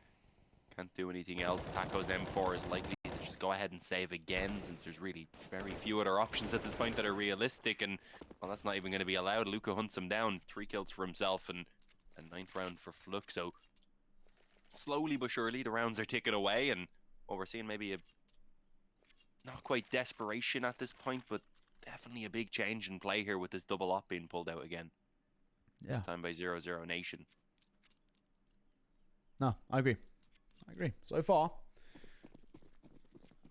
Can't do anything else. Taco's M4 is likely to just go ahead and save again, since there's really very few other options at this point that are realistic, and well, that's not even going to be allowed. Luca hunts him down, 3 kills for himself, and a 9th round for Fluxo. Slowly but surely, the rounds are ticking away, and well, we're seeing maybe a not quite desperation at this point, but definitely a big change in play here with this double op being pulled out again. Yeah. This time by 00Nation. No, I agree. So far,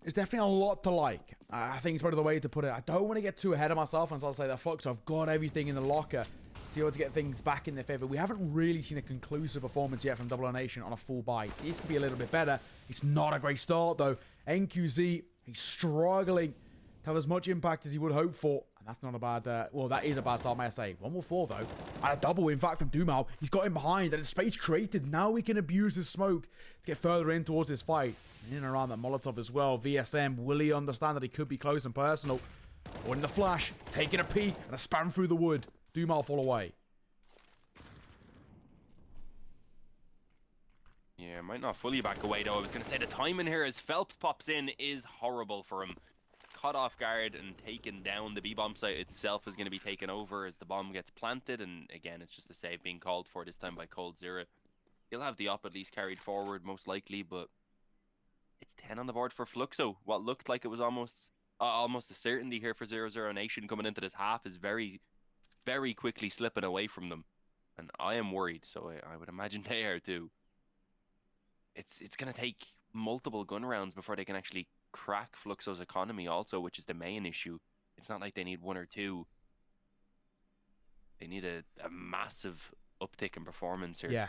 it's definitely a lot to like. I think it's probably the way to put it. I don't want to get too ahead of myself and so I'll say that Fluxo have got everything in the locker to be able to get things back in their favor. We haven't really seen a conclusive performance yet from 00Nation on a full buy. This could be a little bit better. It's not a great start, though. NQZ, he's struggling to have as much impact as he would hope for. And that's not a bad, well, that is a bad start, may I say. 1-4, though. And a double, in fact, from Dumao. He's got him behind, and the space created. Now we can abuse his smoke to get further in towards this fight. And in and around that Molotov as well. VSM, will he understand that he could be close and personal? Or in the flash, taking a peek and a spam through the wood. Dumao fall away. Yeah, might not fully back away, though. I was going to say the timing here as Phelps pops in is horrible for him. Caught off guard and taken down. The B-bomb site itself is going to be taken over as the bomb gets planted. And again, it's just a save being called for this time by Cold0. He'll have the op at least carried forward, most likely, but it's 10 on the board for Fluxo. What looked like it was almost a certainty here for 00Nation coming into this half is very, very quickly slipping away from them. And I am worried, so I would imagine they are too. It's going to take multiple gun rounds before they can actually crack Fluxo's economy also, which is the main issue. It's not like they need one or two. They need a massive uptick in performance here. Yeah.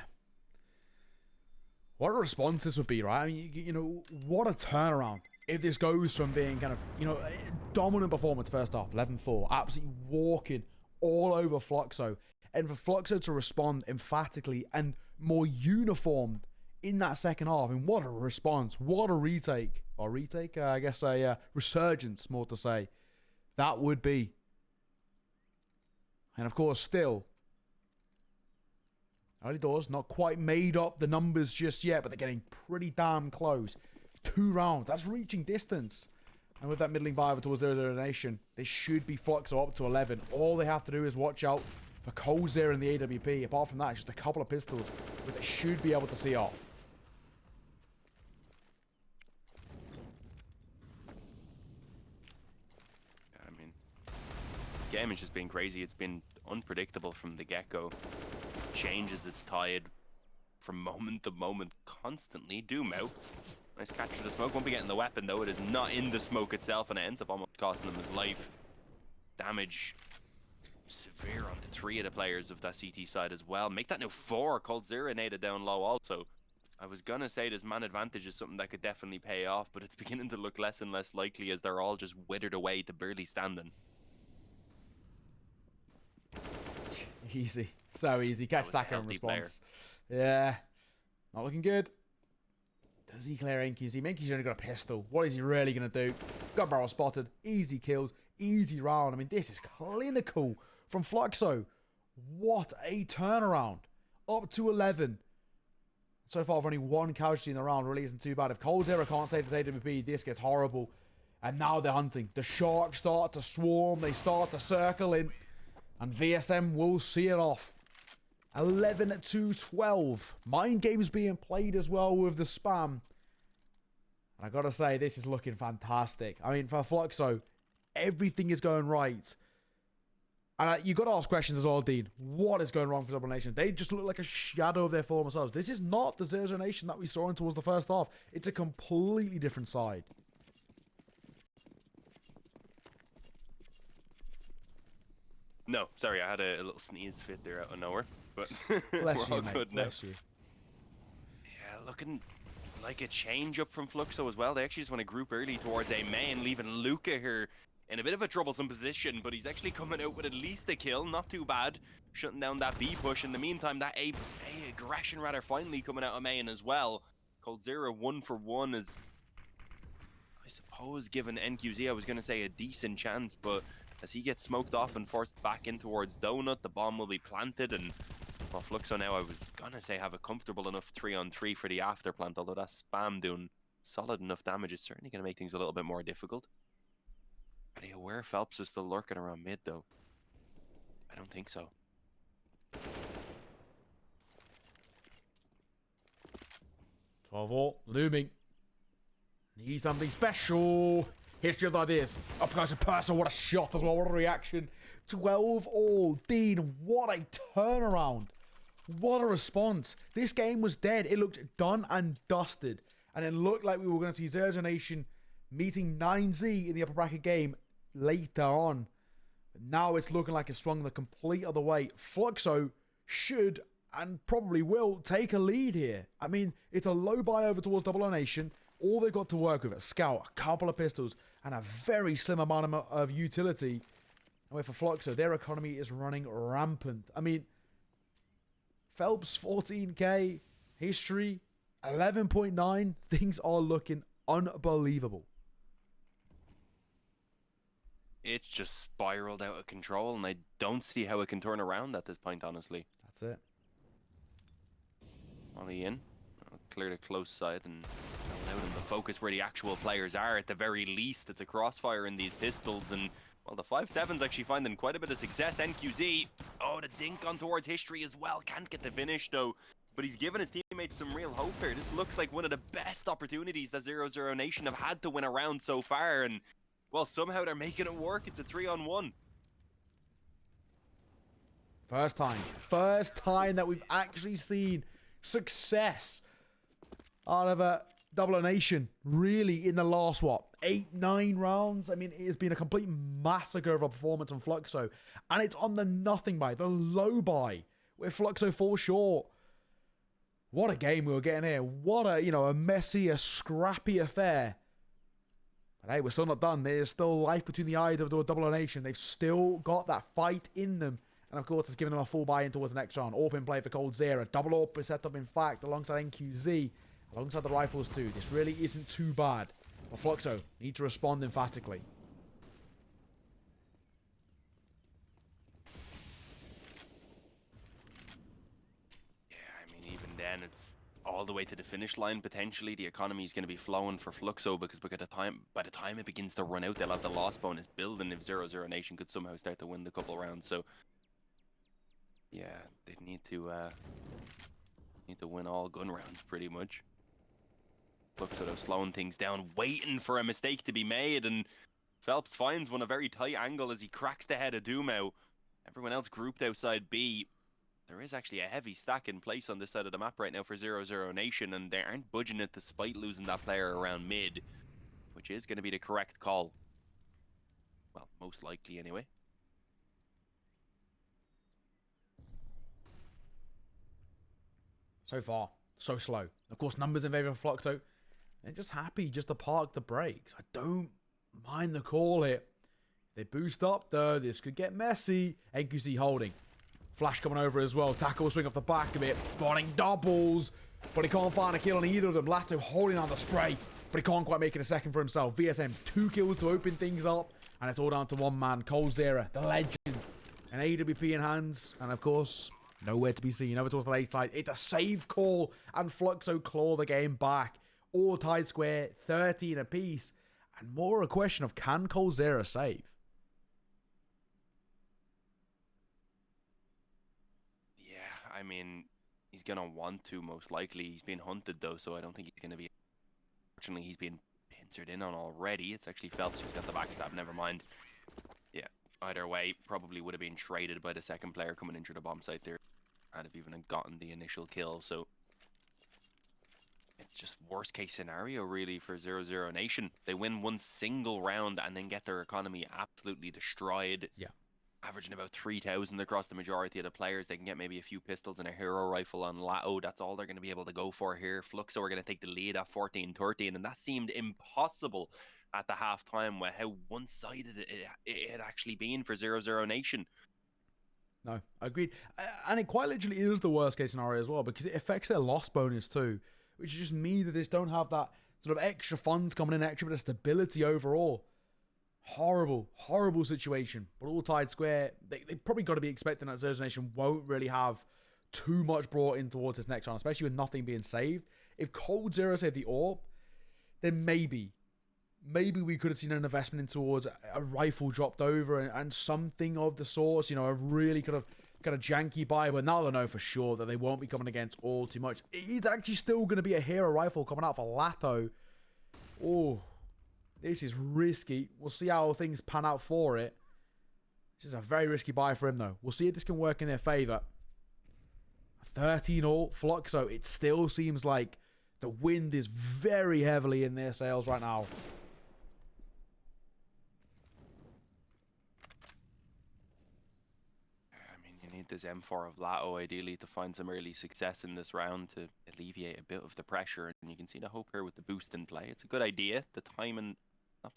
What a response this would be, right? I mean, you know, what a turnaround if this goes from being kind of, you know, dominant performance first half, 11-4, absolutely walking all over Fluxo, and for Fluxo to respond emphatically and more uniformed in that second half. And what a response, what a retake, or retake, I guess a resurgence, more to say, that would be. And of course, still, early doors, not quite made up the numbers just yet, but they're getting pretty damn close. 2 rounds, that's reaching distance. And with that middling buy over towards 00Nation, they should be Fluxo up to 11. All they have to do is watch out for Cold0 and the AWP. Apart from that, it's just a couple of pistols, but they should be able to see off. Game has just been crazy. It's been unpredictable from the get-go. Changes its tide from moment to moment constantly. Dumao, nice catch for the smoke. Won't be getting the weapon though. It is not in the smoke itself, and it ends up almost costing him his life. Damage severe onto 3 of the players of that CT side as well. Make that now 4. Cold0 naded down low also. I was gonna say this man advantage is something that could definitely pay off, but it's beginning to look less and less likely as they're all just withered away to barely standing. Easy. So easy. Catch stacker in response. Yeah. Not looking good. Does he clear NQZ? NQZ only got a pistol. What is he really going to do? Got barrel spotted. Easy kills. Easy round. I mean, this is clinical from Fluxo. What a turnaround. Up to 11. So far, only 1 casualty in the round. Really isn't too bad. If Cold0 can't save this AWP, this gets horrible. And now they're hunting. The sharks start to swarm. They start to circle in. And VSM will see it off. 11-12. Mind games being played as well with the spam. And I gotta say, this is looking fantastic. I mean, for Fluxo, everything is going right. And you gotta ask questions as well, Dean. What is going wrong for 00Nation? They just look like a shadow of their former selves. This is not the 00Nation that we saw in towards the first half. It's a completely different side. No, sorry, I had a little sneeze fit there out of nowhere, but Bless we're all you, mate. good now. Bless you. Yeah, looking like a change up from Fluxo as well. They actually just want to group early towards A main, leaving Luca here in a bit of a troublesome position, but he's actually coming out with at least a kill. Not too bad, shutting down that B push. In the meantime, that A aggression rather finally coming out of main as well. Cold0 1 for 1 is, I suppose, given NQZ, I was going to say a decent chance, but as he gets smoked off and forced back in towards Donut, the bomb will be planted, and well, Fluxo now, I was gonna say, have a comfortable enough 3-on-3 for the after plant, although that spam doing solid enough damage is certainly gonna make things a little bit more difficult. Are they aware Phelps is still lurking around mid though? I don't think so. 12-4, looming. Need something special. History of the ideas. Up close and personal. What a shot as well. What a reaction 12 all. Dean, what a turnaround. What a response. This game was dead. It looked done and dusted. And it looked like we were going to see 00Nation meeting 9Z in the upper bracket game later on. But now it's looking like it's swung the complete other way. Fluxo should and probably will take a lead here. I mean, it's a low buy over towards 00Nation. All they've got to work with, a scout, a couple of pistols, and a very slim amount of utility. And for Fluxo, their economy is running rampant. I mean, Phelps, 14k, history, 11.9. Things are looking unbelievable. It's just spiraled out of control, and I don't see how it can turn around at this point, honestly. That's it. Ollie in. Clear the close side and allow them to focus where the actual players are. At the very least, it's a crossfire in these pistols, and well, the 5-7's actually finding quite a bit of success. NQZ, oh, the dink on towards history as well. Can't get the finish though, but he's given his teammates some real hope here. This looks like one of the best opportunities that 00Nation have had to win a round so far, and well, somehow they're making it work. It's a 3-on-1. First time that we've actually seen success out of a 00Nation, really, in the last, what, 8-9 rounds? I mean, it has been a complete massacre of a performance on Fluxo, and it's on the nothing buy, the low buy, where Fluxo falls short. What a game we were getting here. What a, a messy, a scrappy affair. But hey, we're still not done. There's still life between the eyes of the 00Nation. They've still got that fight in them. And of course, it's given them a full buy-in towards the next round. AWP in play for coldzera. Double AWP is set up, in fact, alongside NQZ. Alongside the rifles too. This really isn't too bad. But Fluxo need to respond emphatically. Yeah, I mean, even then, it's all the way to the finish line. Potentially, the economy is going to be flowing for Fluxo, because by the time it begins to run out, they'll have the loss bonus building if 00Nation could somehow start to win the couple rounds. So yeah, they need to win all gun rounds pretty much. Fluxo though slowing things down, waiting for a mistake to be made, and Phelps finds one a very tight angle as he cracks the head of Dumau. Everyone else grouped outside B. There is actually a heavy stack in place on this side of the map right now for 00Nation, and they aren't budging it despite losing that player around mid, which is going to be the correct call. Well, most likely anyway. So far, so slow. Of course, numbers in favor of Fluxo. They're just happy just to park the brakes. I don't mind the call here. They boost up though. This could get messy. NQC holding. Flash coming over as well. Tackle swing off the back of it. Spawning doubles. But he can't find a kill on either of them. Lato holding on the spray. But he can't quite make it a second for himself. VSM, 2 kills to open things up. And it's all down to one man. coldzera, the legend. An AWP in hands. And of course, nowhere to be seen. Over towards the late side. It's a save call. And Fluxo claw the game back. All tied square. 13 apiece. And more a question of, can coldzera save? I mean, he's going to want to, most likely. He's being hunted, though, so I don't think he's going to be... Fortunately, he's being pincered in on already. It's actually Phelps who's got the backstab, never mind. Yeah, either way, probably would have been traded by the second player coming in through the bomb site there. And have even gotten the initial kill, so... It's just worst case scenario, really, for 00Nation. They win one single round and then get their economy absolutely destroyed. Yeah. Averaging about 3,000 across the majority of the players. They can get maybe a few pistols and a hero rifle on Lato. That's all they're going to be able to go for here. Fluxo are going to take the lead at 14-13, and that seemed impossible at the half-time with how one-sided it had actually been for 00Nation. No, agreed. And it quite literally is the worst-case scenario as well, because it affects their loss bonus too, which just means that they just don't have that sort of extra funds coming in, extra bit of stability overall. Horrible situation. But all tied square. They probably got to be expecting that 00Nation won't really have too much brought in towards this next round, especially with nothing being saved. If coldzera saved the AWP, then maybe we could have seen an investment in towards a rifle dropped over and something of the sort. A really kind of janky buy. But now they know for sure that they won't be coming against all too much. It's actually still going to be a hero rifle coming out for Lato. Oh. This is risky. We'll see how things pan out for it. This is a very risky buy for him, though. We'll see if this can work in their favor. 13-all Fluxo. It still seems like the wind is very heavily in their sails right now. You need this M4 of Lato ideally to find some early success in this round to alleviate a bit of the pressure. And you can see the hope here with the boost in play. It's a good idea. The timing not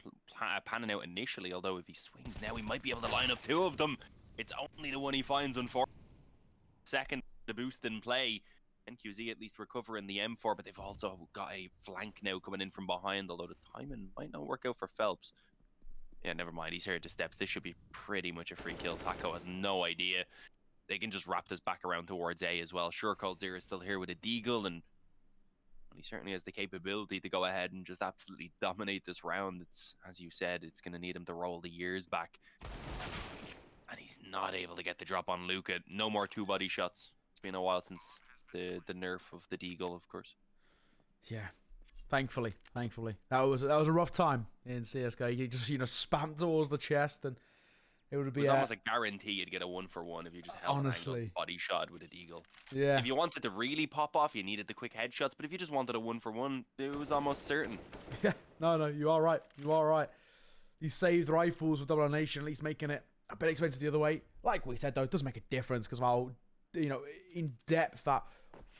panning out initially, although if he swings now, he might be able to line up 2 of them. It's only the one he finds, unfortunately. Second, the boost in play. NQZ at least recovering the M4, but they've also got a flank now coming in from behind, although the timing might not work out for Phelps. Yeah, never mind. He's here at the steps. This should be pretty much a free kill. Taco has no idea. They can just wrap this back around towards A as well. Sure, Cold Zero is still here with a deagle, and he certainly has the capability to go ahead and just absolutely dominate this round. It's, as you said, it's going to need him to roll the years back. And he's not able to get the drop on Luca. No more 2 body shots. It's been a while since the nerf of the deagle, of course. Yeah. Thankfully. That was a rough time in CSGO. You just, spam towards the chest, and it would be... It was almost a guarantee you'd get a 1-for-1 if you just held an angle body shot with a deagle. Yeah. If you wanted to really pop off, you needed the quick headshots, but if you just wanted a 1-for-1, it was almost certain. Yeah, no, you are right. These saved rifles with 00Nation, at least making it a bit expensive the other way. Like we said, though, it does make a difference because how, in depth that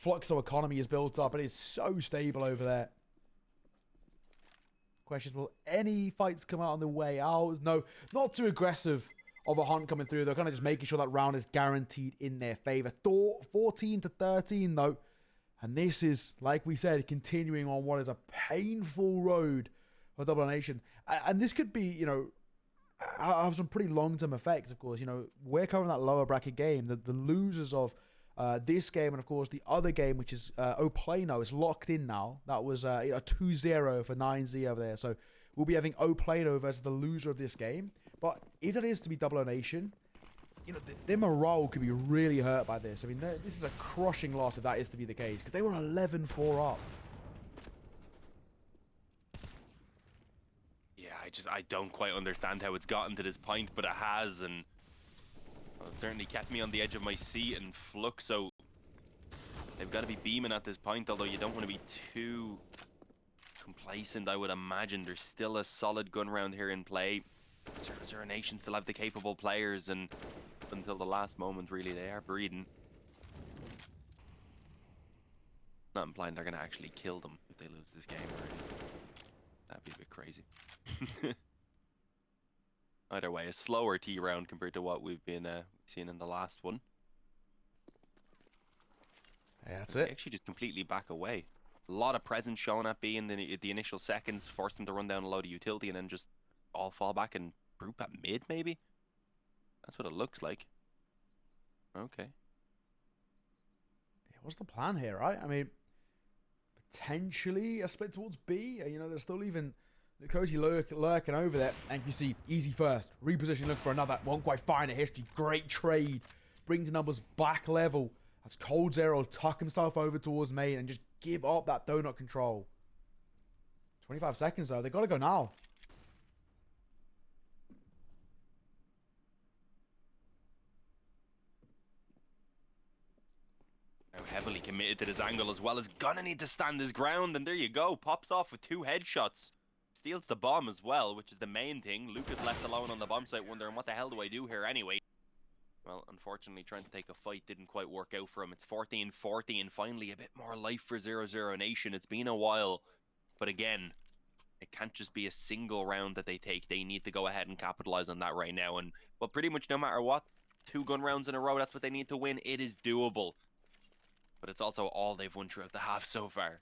Fluxo economy is built up. It is so stable over there. Questions, will any fights come out on the way out? No, not too aggressive of a hunt coming through. They're kind of just making sure that round is guaranteed in their favor. 14-13, though. And this is, like we said, continuing on what is a painful road for 00Nation. And this could be, have some pretty long-term effects, of course. We're covering that lower bracket game. The losers of this game and, of course, the other game, which is Oplano, is locked in now. That was a 2-0 for 9Z over there. So we'll be having Oplano versus the loser of this game. But if it is to be 00Nation, their morale could be really hurt by this. I mean, this is a crushing loss if that is to be the case, because they were 11-4 up. Yeah, I don't quite understand how it's gotten to this point, but it has, and it certainly kept me on the edge of my seat. And Fluxo, they've got to be beaming at this point, although you don't want to be too complacent, I would imagine. There's still a solid gun round here in play. 00Nation still have the capable players, and until the last moment, really, they are breeding. Not implying they're going to actually kill them if they lose this game already. That'd be a bit crazy. Either way, a slower T round compared to what we've been seeing in the last one. Yeah, that's it. They actually just completely back away. A lot of presence shown at B in the initial seconds, forced them to run down a load of utility and then just all fall back and group at mid, maybe? That's what it looks like. Okay. Yeah, what's the plan here, right? I mean, potentially a split towards B. There's still even Cozy lurking over there. And you see, easy first. Reposition, look for another. Won't quite find a history. Great trade. Brings the numbers back level. That's Cold Zero tuck himself over towards main and just give up that donut control. 25 seconds, though. They got to go now. Heavily committed to this angle as well. Is gonna need to stand his ground, and there you go. Pops off with 2 headshots. Steals the bomb as well, which is the main thing. Luca's left alone on the bomb site, wondering what the hell do I do here anyway. Well, unfortunately, trying to take a fight didn't quite work out for him. It's 14-40, and finally a bit more life for 00Nation. It's been a while, but again, it can't just be a single round that they take. They need to go ahead and capitalize on that right now. And well, pretty much no matter what, 2 gun rounds in a row, that's what they need to win. It is doable. But it's also all they've won throughout the half so far.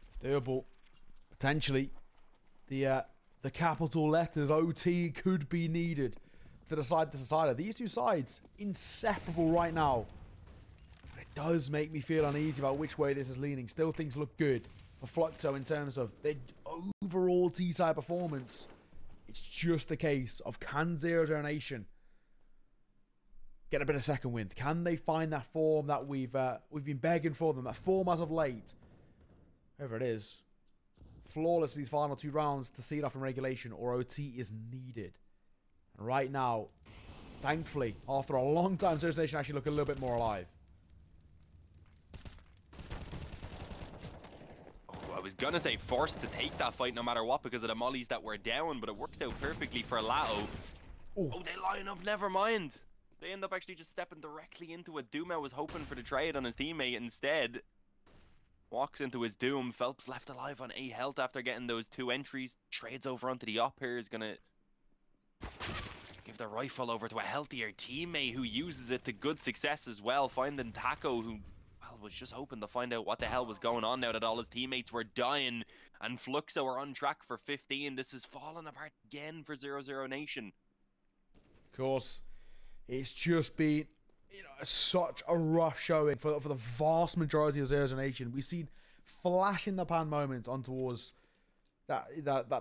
It's doable. Potentially, the capital letters OT could be needed to decide this decider. These 2 sides, inseparable right now. But it does make me feel uneasy about which way this is leaning. Still, things look good for Fluxo in terms of their overall T-side performance. It's just the case of, can 00Nation get a bit of second wind? Can they find that form that we've been begging for them, that form as of late? Whoever it is, flawless these final 2 rounds to see it off in regulation, or OT is needed. And right now, thankfully, after a long time, 00Nation actually look a little bit more alive. Oh, I was gonna say forced to take that fight no matter what because of the mollies that were down, but it works out perfectly for Lato. Ooh. Oh, they line up, never mind. They end up actually just stepping directly into it. Duma was hoping for the trade on his teammate instead. Walks into his doom. Phelps left alive on A health after getting those 2 entries. Trades over onto the up here. Is gonna give the rifle over to a healthier teammate who uses it to good success as well. Finding Taco, who, well, was just hoping to find out what the hell was going on now that all his teammates were dying. And Fluxo are on track for 15. This is falling apart again for 00Nation. Of course, it's just been, you know, such a rough showing for the vast majority of 00Nation. We've seen flash in the pan moments on towards that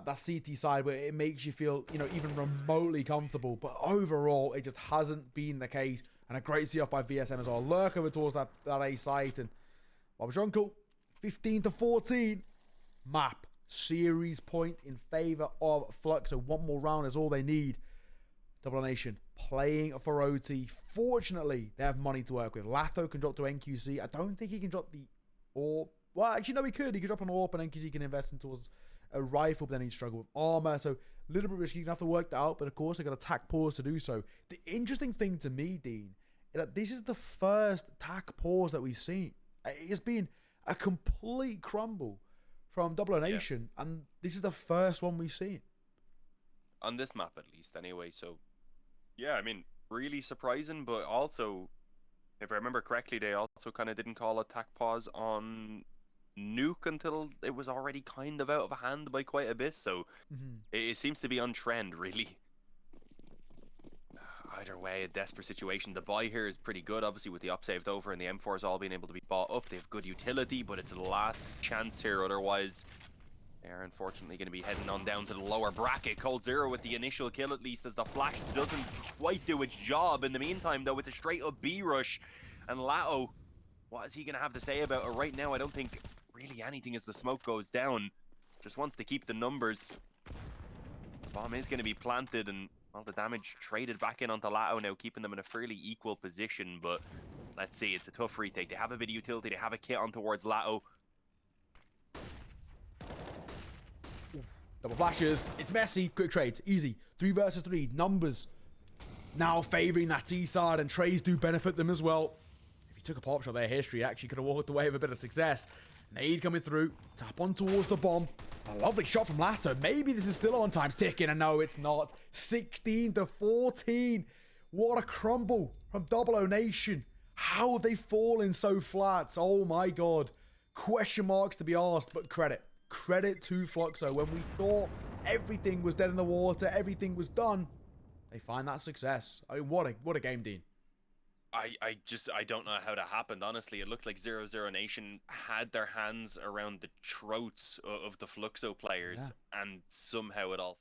CT side where it makes you feel, you know, even remotely comfortable. But overall, it just hasn't been the case. And a great see off by VSM as well. Lurk over towards that A site. And Bob's Uncle, 15-14. Map. Series point in favor of Flux. So one more round is all they need. 00Nation playing for OT. Fortunately, they have money to work with. Latho can drop to NQC. I don't think he can drop the AWP. Well, actually, no, he could. He could drop an AWP and NQC can invest in towards a rifle, but then he'd struggle with armor. So a little bit risky. You're going to have to work that out. But of course, they've got attack pause to do so. The interesting thing to me, Dean, is that this is the first attack pause that we've seen. It's been a complete crumble from 00Nation. Yeah. And this is the first one we've seen. On this map, at least, anyway. So, yeah, I mean, really surprising, but also, if I remember correctly, they also kind of didn't call attack pause on Nuke until it was already kind of out of hand by quite a bit. So, it seems to be on trend, really. Either way, a desperate situation. The buy here is pretty good, obviously, with the up saved over and the M4s all being able to be bought up. They have good utility, but it's the last chance here. Otherwise, they are unfortunately going to be heading on down to the lower bracket. Cold Zero with the initial kill, at least, as the flash doesn't quite do its job. In the meantime, though, it's a straight up B rush. And Lato, what is he going to have to say about it right now? I don't think really anything as the smoke goes down. Just wants to keep the numbers. The bomb is going to be planted, and all the damage traded back in onto Lato now, keeping them in a fairly equal position. But let's see, it's a tough retake. They have a bit of utility, they have a kit on towards Lato. Double flashes. It's messy. Quick trades. Easy. 3 versus 3. Numbers now favoring that T side, and trades do benefit them as well. If he took a pop shot there, history actually could have walked away with a bit of success. Nade coming through. Tap on towards the bomb. A lovely shot from Lato. Maybe this is still on time's ticking, and no, it's not. 16-14. What a crumble from 00Nation. How have they fallen so flat? Oh my god. Question marks to be asked, but credit. Credit to Fluxo. When we thought everything was dead in the water, everything was done, they find that success. I mean, what a game, Dean. I don't know how that happened, honestly. It looked like 00Nation had their hands around the throats of the Fluxo players, and somehow it all